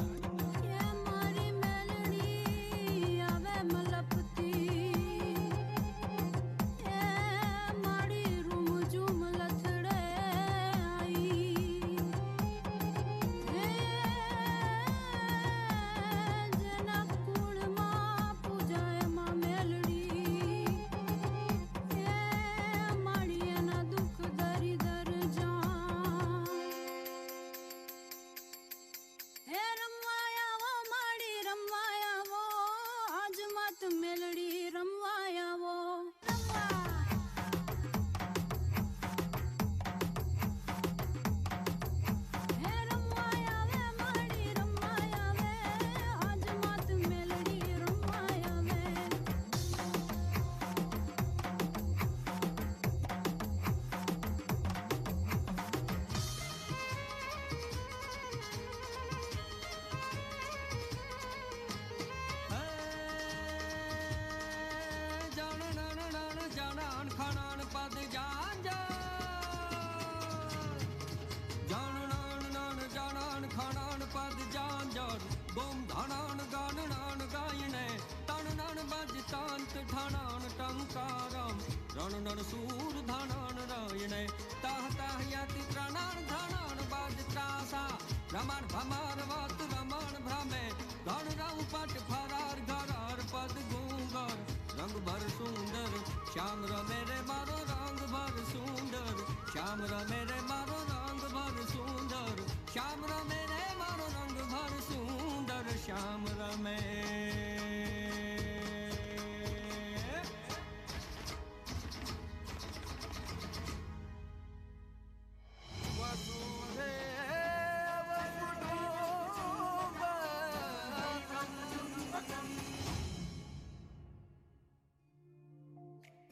[SPEAKER 1] રમણ ભમર વત રમણ ભ્રમે ગણ રવ પટ ફરાર ઘરાર પદ ગુંગર રંગ ભર સુંદર શ્યામ રમે રે મારો રંગ ભર સુંદર શ્યામ રમે રે મારો રંગ ભર સુંદર શ્યામ રમે રે મારો રંગ ભર સુંદર શ્યામ રમે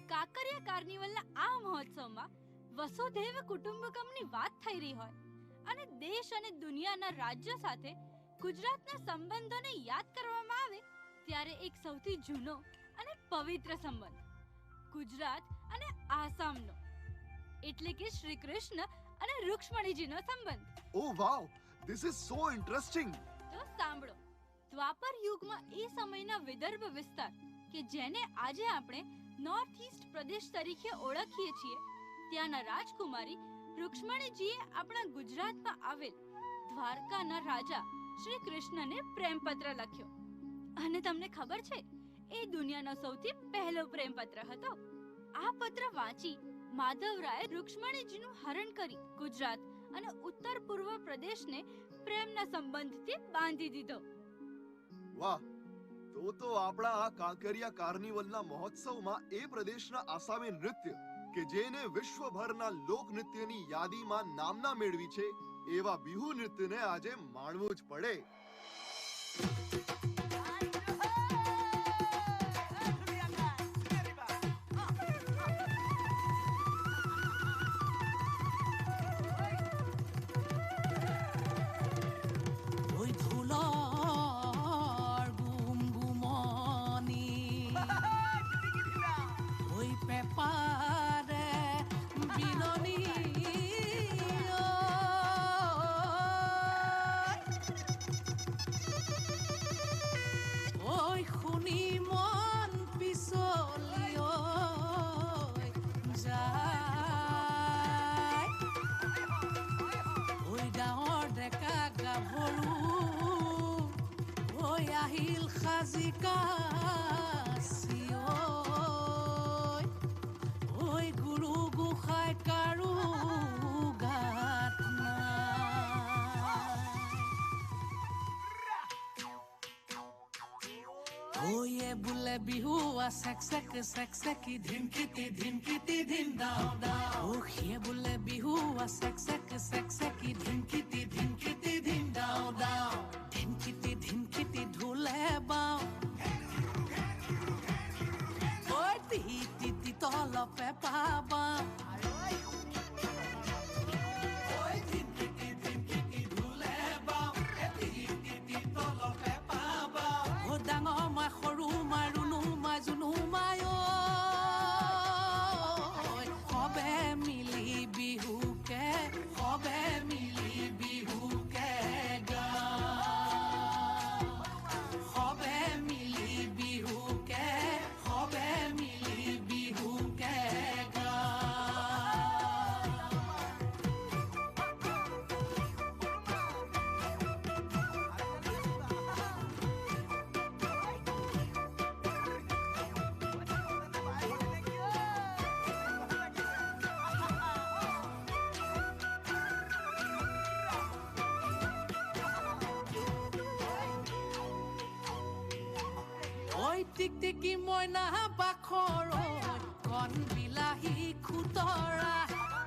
[SPEAKER 13] કાંકરિયા કાર્નિવલના આ મહોત્સવમાં વસુધૈવ કુટુંબકમની વાત થઈ રહી હોય અને દેશ અને દુનિયાના રાજ્યો સાથે ગુજરાતના સંબંધોને યાદ કરવામાં આવે ત્યારે એક સૌથી જૂનો અને પવિત્ર સંબંધ ગુજરાત અને આસામનો એટલે કે શ્રી કૃષ્ણ અને રૂક્ષ્મણીજીનો સંબંધ
[SPEAKER 10] ઓહ વાવ ધીસ ઇઝ સો ઇન્ટરેસ્ટિંગ
[SPEAKER 13] તો સાંભળો દ્વાપર યુગમાં એ સમયના વિદર્ભ વિસ્તાર કે જેને આજે આપણે નોર્થ ઈસ્ટ પ્રદેશ તરીકે ઓળખીએ છીએ ત્યાંના રાજકુમારી રૂક્ષ્મણીજીએ આપણા ગુજરાતમાં આવેલ દ્વારકાના રાજા શ્રી કૃષ્ણને પ્રેમપત્ર લખ્યો અને તમને ખબર છે એ દુનિયાનો સૌથી પહેલો પ્રેમપત્ર હતો આ પત્ર વાંચી માધવરાયે રૂક્ષ્મણીજીનું હરણ કરી ગુજરાત અને ઉત્તર પૂર્વ પ્રદેશને પ્રેમના સંબંધથી બાંધી દીધો
[SPEAKER 10] વાહ તો આપણા આ કાંકરિયા કાર્નિવલના મહોત્સવમાં એ પ્રદેશના આસામી નૃત્ય કે જેને વિશ્વભરના લોક નૃત્યની યાદીમાં નામના મેળવી છે એવા બિહુ નૃત્યને આજે માણવું જ પડે
[SPEAKER 17] Oi, guru guhai kar Oh yeah, bulle bihu a sexy धिनकिती धिन down down. Oh yeah, bulle bihu a sexy धिनकिती धिन down down. धिनकिती ढोले बाओ. Oh ti tolo pe pa ba. টিকটিকি মইনা বাখৰো কণ বিলাহী খুতৰা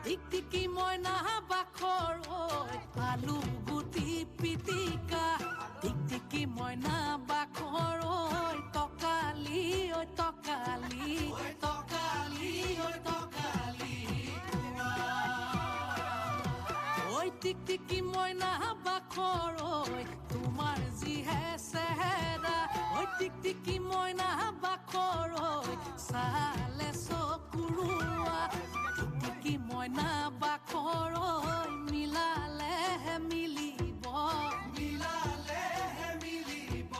[SPEAKER 17] টিকটিকি মইনা বাখৰো আলু গুটি পিটিকা টিকটিকি মইনা বাখৰো টকালি ঐ টকালি ঐ টিকটিকি মইনা বাখৰো তোমাৰ যিহে চেহেৰা ঐ টিকটিকি মইনা বাখৰৈ চালে চকুৰুৱা টিকটিকি মইনা বাখৰৈ মিলালেহে মিলিব ঐ মিলালেহে মিলিব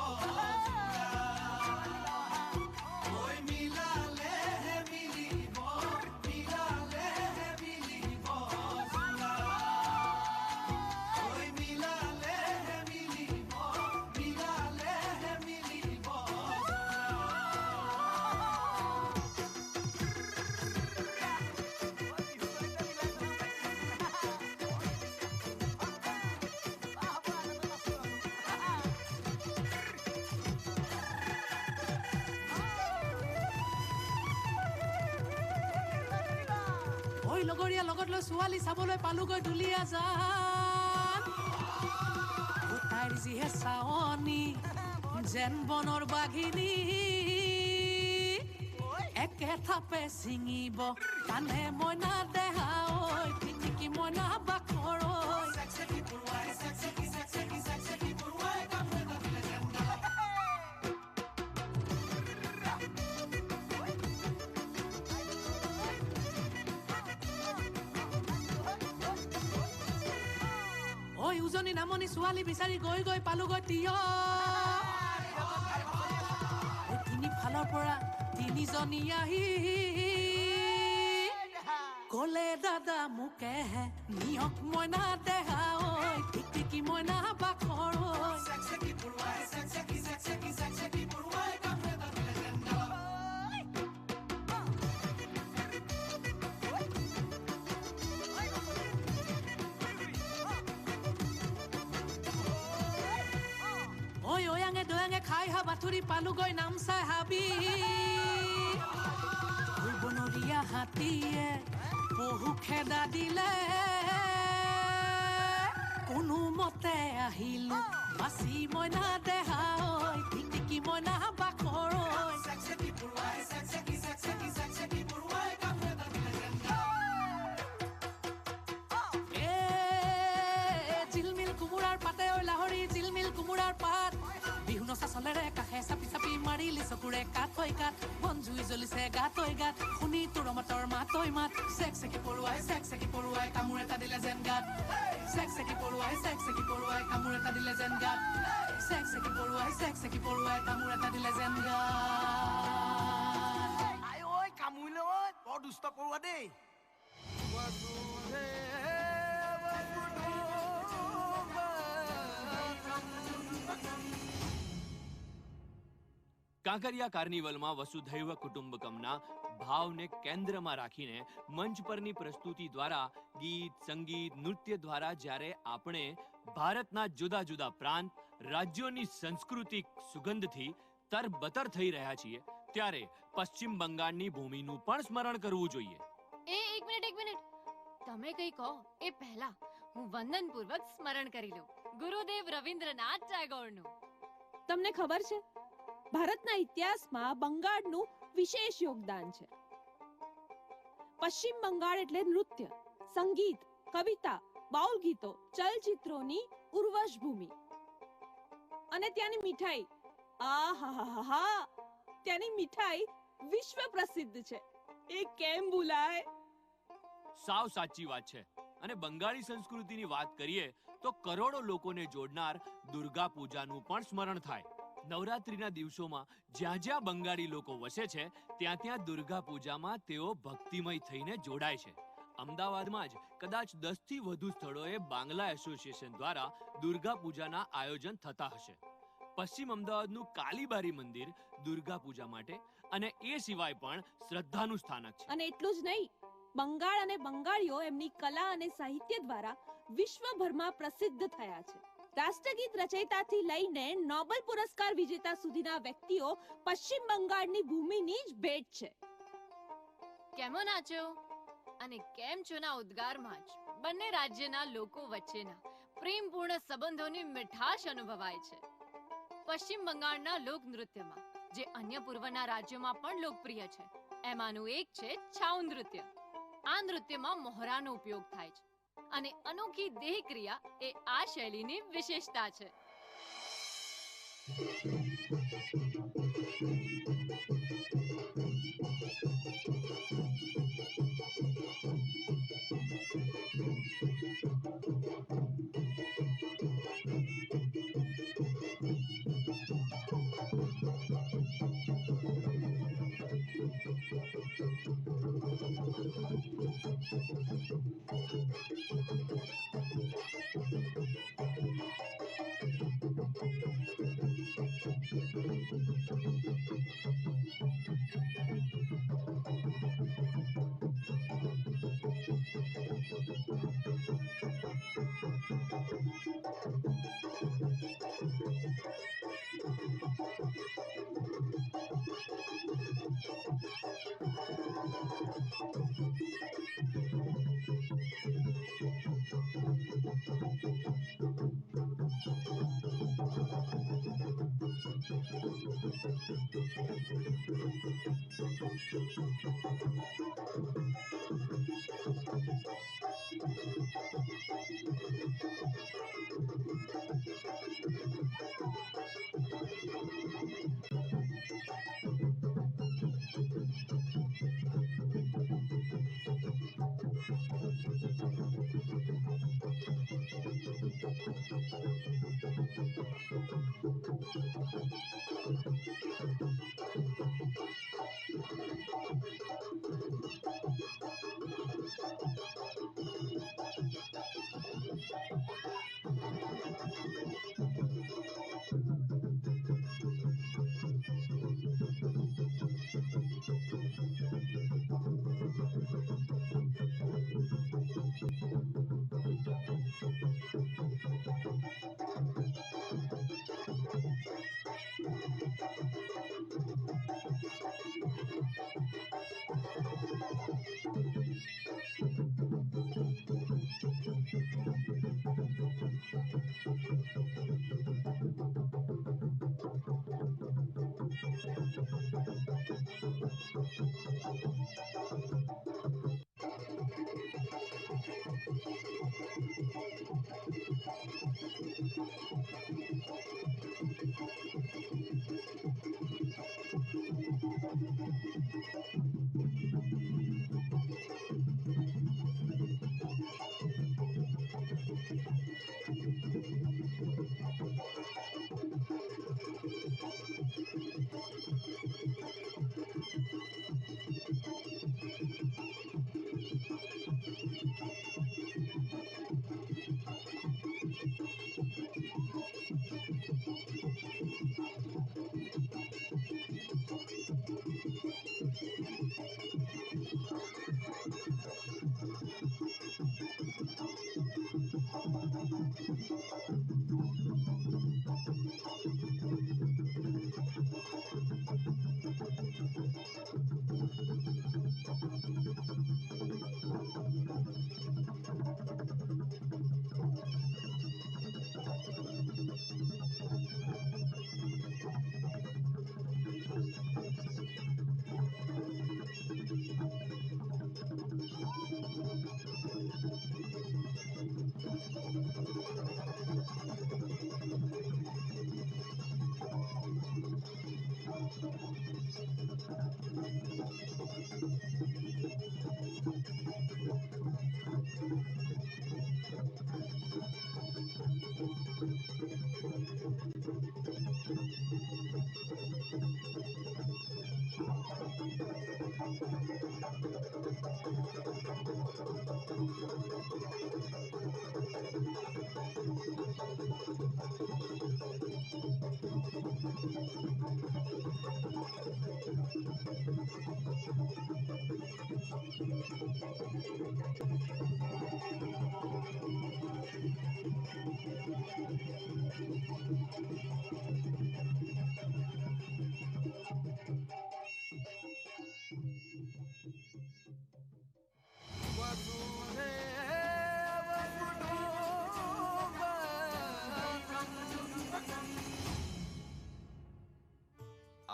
[SPEAKER 17] লগৰীয়া লগত লৈ ছোৱালী চাবলৈ পালোগৈ দুলীয়া জান তাইৰ যিহে চাৱনি যেন বনৰ বাঘিনী একে থাপে ছিঙিব কানে মইনা দেহা ঐ টিকটিকি মইনা বাখৰৈ উজনি নামনি ছোৱালী বিচাৰি গৈ পালোগৈ তিয় তিনি ফালৰ পৰা তিনিজনী আহি কলে দাদা মোকেহে নিয়ক মইনা দেহা ঐ টিকটিকি মইনা বাখৰৈ খাই হা বাথুৰি পালোগৈ নাম চাই হাবি বনৰীয়া হাতীয়ে বহু খেদা দিলে কোনো মতে আহিলো বাচি মইনা দেহা ঐ টিকটিকি মইনা বাখৰৈ জিলমিল কোমোৰাৰ পাতে ঐ লাহৰি জিলমিল কোমোৰাৰ পাত চলেৰে কাষে চাপি চাপি মাৰিলি চকুৰে কাঠৈ কাঠ বন জুই জ্বলিছে গাতৈ গাত শুনি তোৰ মাতৰ মাতৈ মাত চেক চেকি পৰুৱাই কামোৰ এটা দিলে যেন গাত চেক চেকি পৰুৱাই কামোৰ এটা দিলে যেন গাত চেক চেকি পৰুৱাই কামোৰ এটা দিলে যেন গাত
[SPEAKER 16] আই ঐ কামুৰিলে ঐ বৰ দুষ্ট পৰুৱা দেই
[SPEAKER 7] કાંકરિયા કાર્નિવલમાં વસુધૈવ કુટુંબકમના ભાવને કેન્દ્રમાં રાખીને મંચ પરની પ્રસ્તુતિ દ્વારા ગીત સંગીત નૃત્ય દ્વારા જ્યારે આપણે ભારતના જુદા જુદા પ્રાંત રાજ્યોની સાંસ્કૃતિક સુગંધથી તરબતર થઈ રહ્યા છીએ ત્યારે પશ્ચિમ બંગાળની ભૂમિનું પણ સ્મરણ કરવું જોઈએ.
[SPEAKER 8] એક મિનિટ તમે કઈ કહો એ પહેલા હું વંદનપૂર્વક સ્મરણ કરી લઉં ગુરુદેવ રવિન્દ્રનાથ ટાગોરનું.
[SPEAKER 6] તમને ખબર છે ભારતના ઇતિહાસમાં બંગાળનું વિશેષ યોગદાન છે. પશ્ચિમ બંગાળ એટલે નૃત્ય, સંગીત, કવિતા, બાઉલ ગીતો, ચલચિત્રોની ઉર્વશ ભૂમિ. અને ત્યાંની મીઠાઈ, આહાહાહા, ત્યાંની મીઠાઈ વિશ્વ પ્રસિદ્ધ છે. એ કેમ ભૂલાય?
[SPEAKER 7] સાવ સાચી વાત છે. અને બંગાળી સંસ્કૃતિની વાત કરીએ તો કરોડો લોકોને જોડનાર દુર્ગા પૂજાનું પણ સ્મરણ થાય. નવરાત્રીના દિવસોમાં જ્યાં જ્યાં બંગાળી લોકો વસે છે ત્યાં ત્યાં દુર્ગા પૂજામાં તેઓ ભક્તિમય થઈને જોડાય છે. અમદાવાદમાં જ કદાચ 10 થી વધુ સ્થળોએ બાંગ્લા એસોસિએશન દ્વારા દુર્ગા પૂજાના આયોજન થતા હશે. પશ્ચિમ અમદાવાદનું કાલીબારી મંદિર દુર્ગા પૂજા માટે અને એ સિવાય પણ શ્રદ્ધાનું સ્થાનક છે.
[SPEAKER 6] અને એટલું જ નહીં, બંગાળ અને બંગાળીઓ એમની કલા અને સાહિત્ય દ્વારા વિશ્વભરમાં પ્રસિદ્ધ થયા છે. રાષ્ટ્રગીત રચયિતાથી લઈને નોબેલ પુરસ્કાર વિજેતા સુધીના વ્યક્તિઓ પશ્ચિમ બંગાળની ભૂમિની જ ભેટ છે.
[SPEAKER 8] કેમો નાચ્યો અને કેમ ચોના ઉદ્ગારમાં જ બંને રાજ્યના લોકો વચ્ચેના પ્રેમપૂર્ણ સંબંધોની મીઠાશ અનુભવાય છે. પશ્ચિમ બંગાળના લોક નૃત્યમાં જે અન્ય પૂર્વના રાજ્યોમાં પણ લોકપ્રિય છે એમાંનું એક છે છાઉ નૃત્ય. આ નૃત્યમાં મોહરાનો ઉપયોગ થાય છે અને અનોખી દેહ ક્રિયા એ આ શૈલીની વિશેષતા છે.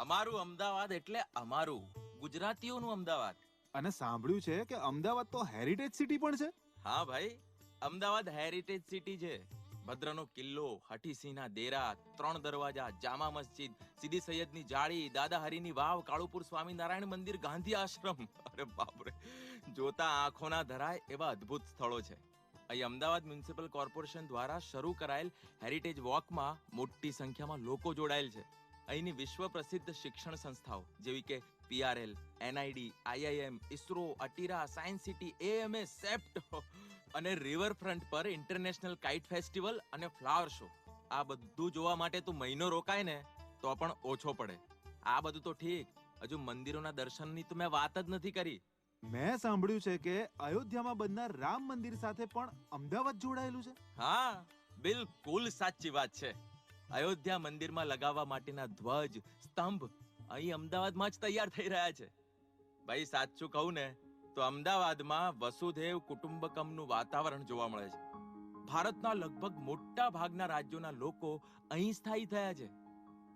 [SPEAKER 9] અમારું અમદાવાદ એટલે અમારું ગુજરાતીઓનું અમદાવાદ.
[SPEAKER 5] અને સાંભળ્યું છે કે અમદાવાદ તો હેરિટેજ સિટી પણ છે.
[SPEAKER 9] હા ભાઈ, અમદાવાદ હેરિટેજ સિટી છે. ભદ્રનો કિલ્લો, હઠીસિંહના દેરા, 3 દરવાજા, જામા મસ્જિદ, સીદી સૈયદની જાળી, દાદા હરીની વાવ, કાળુપુર સ્વામિનારાયણ મંદિર, ગાંધી આશ્રમ. અરે બાપરે, જોતા આંખોના ધરાય એવા અદ્ભુત સ્થળો છે. અહીં અમદાવાદ મ્યુનિસિપલ કોર્પોરેશન દ્વારા શરૂ કરાયેલ હેરિટેજ વોકમાં મોટી સંખ્યામાં લોકો જોડાયેલ છે. અહીંની વિશ્વ પ્રસિદ્ધ શિક્ષણ સંસ્થાઓ જેવી કે PRL, NID, IIM, ISRO, ATIRA, science city, AMA, CEPT અને રિવરફ્રન્ટ પર ઇન્ટરનેશનલ કાઇટ ફેસ્ટિવલ અને ફ્લાવર શો. આ બધું જોવા માટે તું મહિનો રોકાય ને તો પણ ઓછો પડે. આ બધું તો ઠીક, હજુ મંદિરોના દર્શનની તો મેં વાત જ નથી કરી.
[SPEAKER 5] મેં સાંભળ્યું છે કે અયોધ્યામાં બનનાર રામ મંદિર સાથે પણ અમદાવાદ જોડાયેલું છે.
[SPEAKER 9] હા, બિલકુલ સાચી વાત છે. અયોધ્યા મંદિરમાં લગાવવા માટેના ધ્વજ, સ્તંભ અહીં અમદાવાદમાં જ તૈયાર થઈ રહ્યા છે. ભાઈ સાચું કહું ને તો અમદાવાદમાં વસુધૈવ કુટુંબકમનું વાતાવરણ જોવા મળે છે. ભારતના લગભગ મોટા ભાગના રાજ્યોના લોકો અહીં સ્થાયી થયા છે.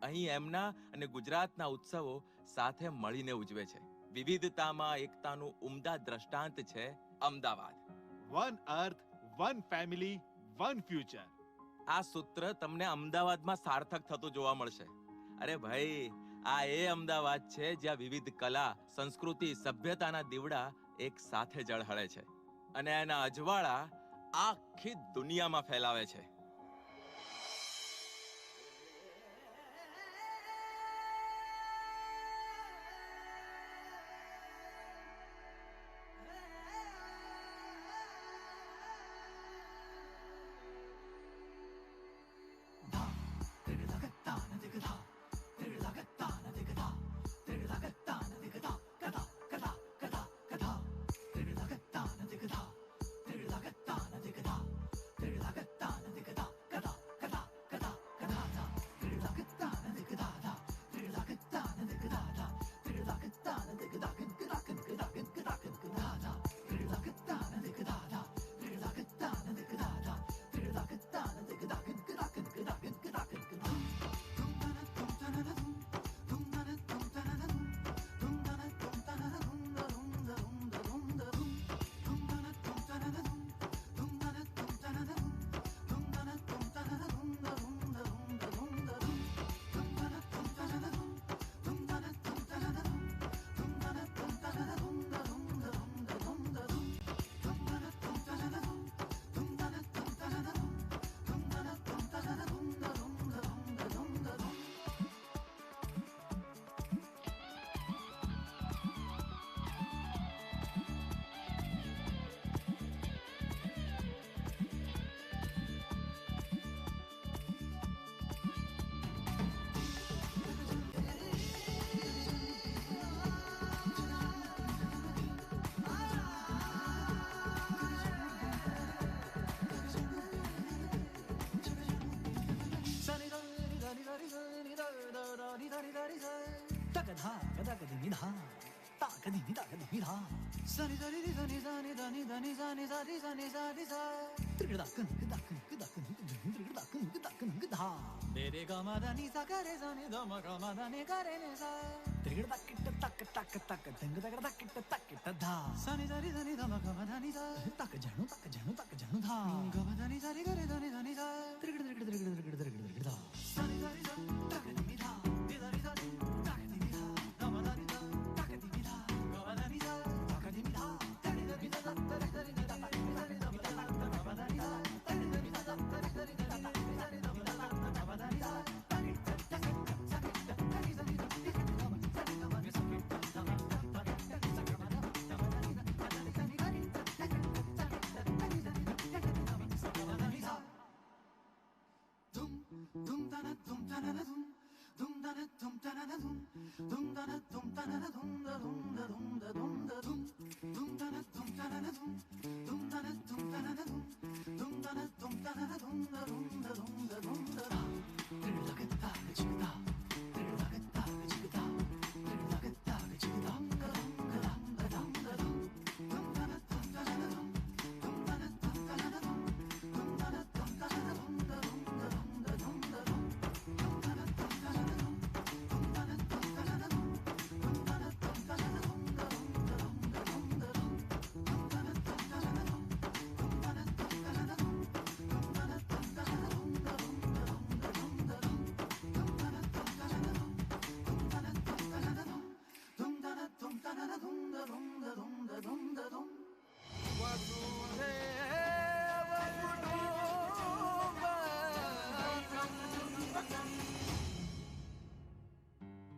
[SPEAKER 9] અહીં એમના અને ગુજરાતના ઉત્સવો સાથે મળીને ઉજવે છે. વિવિધતામાં એકતાનું ઉમદા દ્રષ્ટાંત છે Ahmedabad.
[SPEAKER 5] One earth, one family, one future.
[SPEAKER 9] આ સૂત્ર તમને અમદાવાદમાં સાર્થક થતું જોવા મળશે. અરે ભાઈ, આ એ અમદાવાદ છે જ્યાં વિવિધ કલા, સંસ્કૃતિ, સભ્યતાના દીવડા એક સાથે ઝળહળે છે અને એના અજવાળા આખી દુનિયામાં ફેલાવે છે.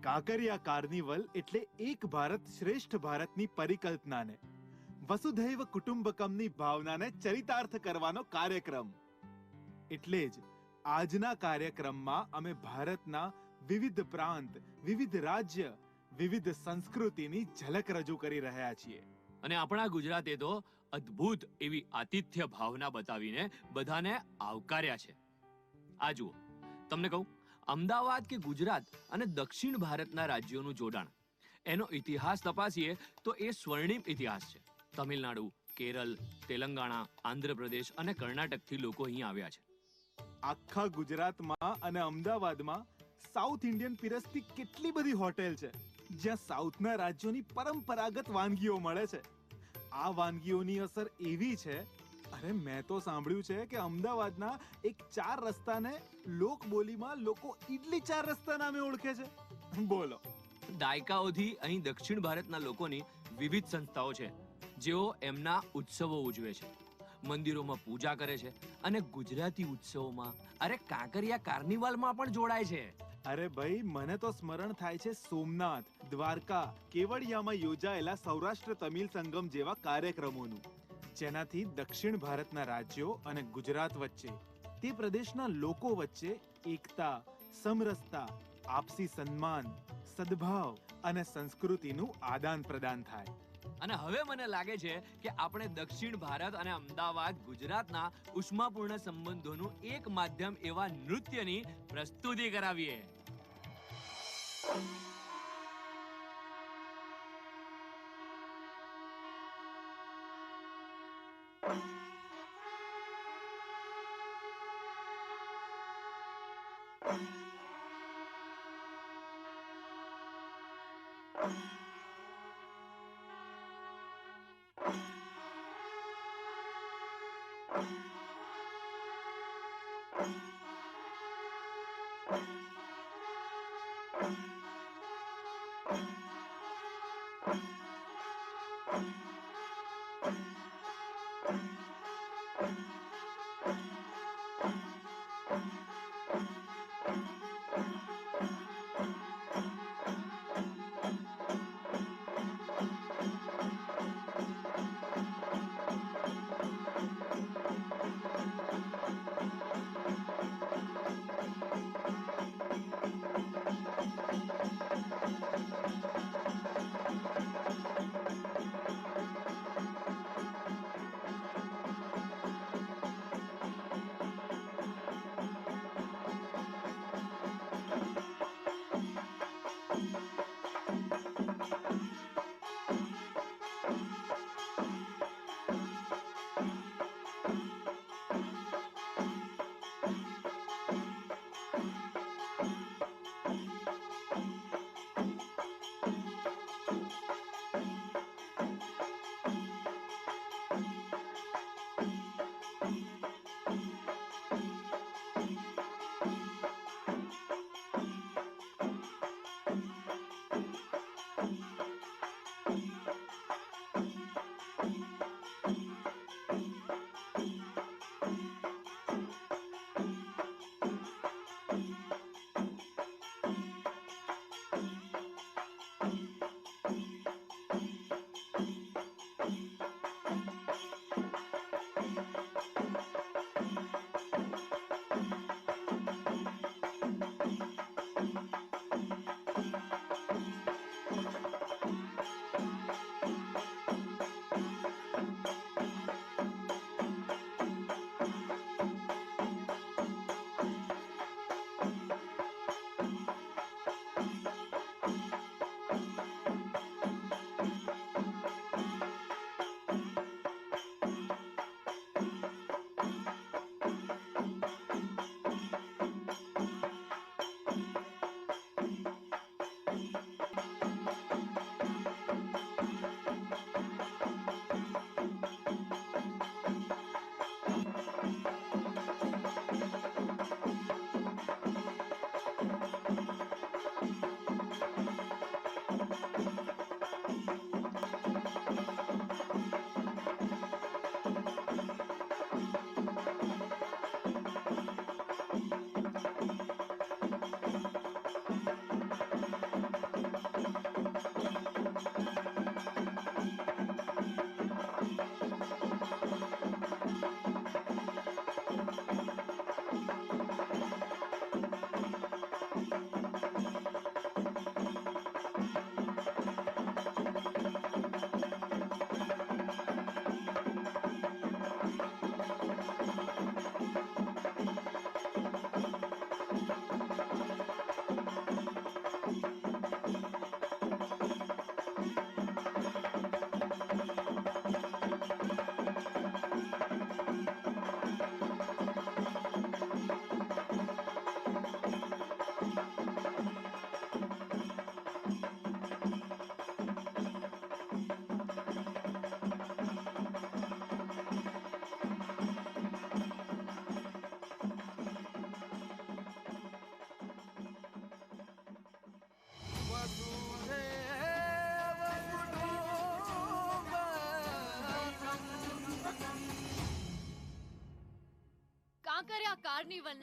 [SPEAKER 5] કાંકરિયા કાર્નિવલ એટલે એક ભારત શ્રેષ્ઠ ભારતની પરિકલ્પનાને વસુધૈવ કુટુંબકમની ભાવનાને ચરિતાર્થ કરવાનો કાર્યક્રમ. એટલે જ આજના કાર્યક્રમમાં અમે ભારતના વિવિધ પ્રાંત, વિવિધ રાજ્ય, વિવિધ સંસ્કૃતિની ઝલક રજૂ કરી રહ્યા છીએ.
[SPEAKER 7] અને આપણા ગુજરાતે તો અદ્ભુત એવી આતિથ્ય ભાવના બતાવીને બધાને આવકાર્યા છે. આ જુઓ, તમને કહું, અમદાવાદ કે ગુજરાત અને દક્ષિણ ભારતના રાજ્યોનું જોડાણ, એનો ઇતિહાસ તપાસીએ તો એ સ્વર્ણિમ ઇતિહાસ છે. તમિલનાડુ, કેરળ, તેલંગાણા, આંધ્રપ્રદેશ અને કર્ણાટકથી લોકો અહીં આવ્યા છે.
[SPEAKER 5] આખા ગુજરાતમાં અને અમદાવાદમાં સાઉથ ઇન્ડિયન પીરસતી કેટલી બધી હોટેલ છે જ્યાં સાઉથના રાજ્યોની પરંપરાગત વાનગીઓ મળે છે. આ વાનગીઓની અસર એવી છે, અરે મેં તો સાંભળ્યું છે કે અમદાવાદના એક 4 રસ્તાને લોકબોલીમાં લોકો ઈડલી 4 રસ્તા નામે ઓળખે છે. બોલો.
[SPEAKER 7] દાયકાઓથી અહીં દક્ષિણ ભારતના લોકોની વિવિધ સંસ્થાઓ છે જેઓ એમના ઉત્સવો ઉજવે છે, મંદિરોમાં પૂજા કરે છે અને ગુજરાતી ઉત્સવોમાં, અરે કાંકરિયા કાર્નિવલમાં પણ જોડાય છે.
[SPEAKER 5] અરે ભાઈ, મને તો સ્મરણ થાય છે સોમનાથ, દ્વારકા, કેવડિયામાં યોજાયેલા સૌરાષ્ટ્ર તમિલ સંગમ જેવા કાર્યક્રમોનું, જેનાથી દક્ષિણ ભારતના રાજ્યો અને ગુજરાત વચ્ચે, તે પ્રદેશના લોકો વચ્ચે એકતા, સમરસતા, આપસી સન્માન, સદભાવ અને સંસ્કૃતિનું આદાન પ્રદાન થાય.
[SPEAKER 7] અને હવે મને લાગે છે કે આપણે દક્ષિણ ભારત અને અમદાવાદ ગુજરાતના ઉષ્માપૂર્ણ સંબંધોનું એક માધ્યમ એવા નૃત્યની પ્રસ્તુતિ કરાવીએ.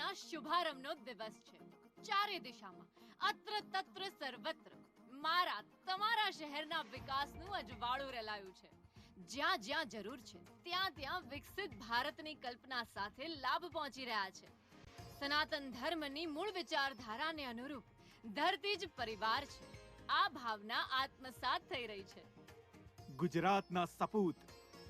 [SPEAKER 8] ગુજરાતના શુભારંભનો દિવસ છે. ચારે દિશામાં અત્ર તત્ર સર્વત્ર મારા તમારા શહેરના વિકાસનું અજવાળું રેલાયું છે. જ્યાં જ્યાં જરૂર છે ત્યાં ત્યાં વિકસિત ભારતની કલ્પના સાથે લાભ પહોંચી રહ્યા છે. સનાતન ધર્મની મૂળ વિચારધારાને અનુરૂપ ધરતી જ પરિવાર છે. આ ભાવના આત્મસાત થઈ રહી છે.
[SPEAKER 5] ગુજરાતના સપૂત,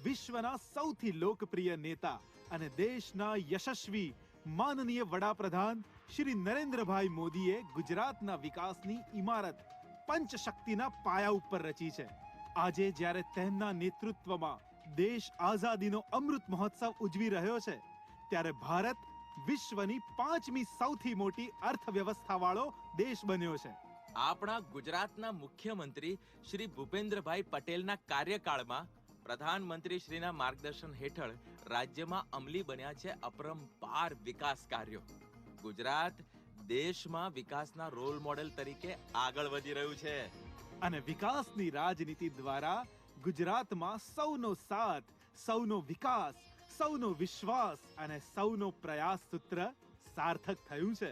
[SPEAKER 5] વિશ્વના સૌથી લોકપ્રિય નેતા અને દેશના યશસ્વી માનનીય વડાપ્રધાન શ્રી નરેન્દ્રભાઈ મોદીએ ગુજરાતના વિકાસની ઇમારત પંચશક્તિના પાયા ઉપર રચી છે. આજે જ્યારે તેમના નેતૃત્વમાં દેશ આઝાદીનો અમૃત મહોત્સવ ઉજવી રહ્યો છે, ત્યારે ભારત વિશ્વની 5મી સૌથી મોટી અર્થવ્યવસ્થાવાળો દેશ બન્યો છે.
[SPEAKER 9] આપણા ગુજરાતના મુખ્યમંત્રી શ્રી ભૂપેન્દ્રભાઈ પટેલના કાર્યકાળમાં પ્રધાનમંત્રી શ્રીના માર્ગદર્શન હેઠળ રાજ્યમાં અમલી બન્યા છે અપરંપાર વિકાસ કાર્યો. ગુજરાત દેશમાં વિકાસના રોલ મોડેલ તરીકે આગળ વધી રહ્યું છે.
[SPEAKER 5] અને વિકાસની રાજનીતિ દ્વારા ગુજરાતમાં સૌનો સાથ, સૌનો વિકાસ, સૌનો વિશ્વાસ અને સૌનો પ્રયાસ સૂત્ર સાર્થક થયું છે.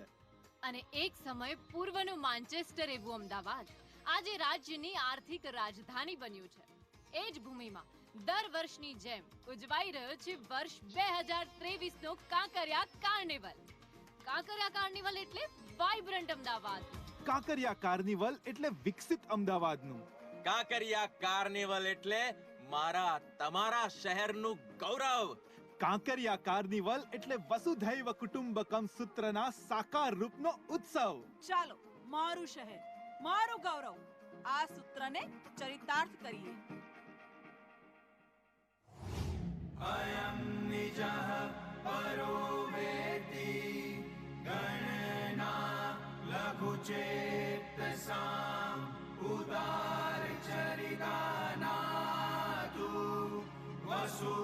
[SPEAKER 8] અને એક સમય પૂર્વનું માન્ચેસ્ટર એવું અમદાવાદ આજે રાજ્યની આર્થિક રાજધાની બન્યું છે. એ જ ભૂમિમાં દર વર્ષની જેમ ઉજવાઈ રહ્યો છે વર્ષ 2023નો કાંકરિયા કાર્નિવલ. કાંકરિયા કાર્નિવલ એટલે વાઇબ્રન્ટ અમદાવાદ.
[SPEAKER 5] કાંકરિયા કાર્નિવલ એટલે વિકસિત અમદાવાદનું.
[SPEAKER 9] કાંકરિયા કાર્નિવલ એટલે મારા તમારા શહેરનું ગૌરવ.
[SPEAKER 5] કાંકરિયા કાર્નિવલ એટલે વસુધૈવ કુટુંબકમ સૂત્રના સાકાર રૂપનો ઉત્સવ.
[SPEAKER 11] ચાલો મારું શહેર, મારું ગૌરવ, આ સૂત્રને ચરિતાર્થ કરીએ.
[SPEAKER 2] અયમ નિજઃ પરો વેતિ ગણના લઘુ ચેતસામ ઉદાર ચરિતાનાતુ વસુ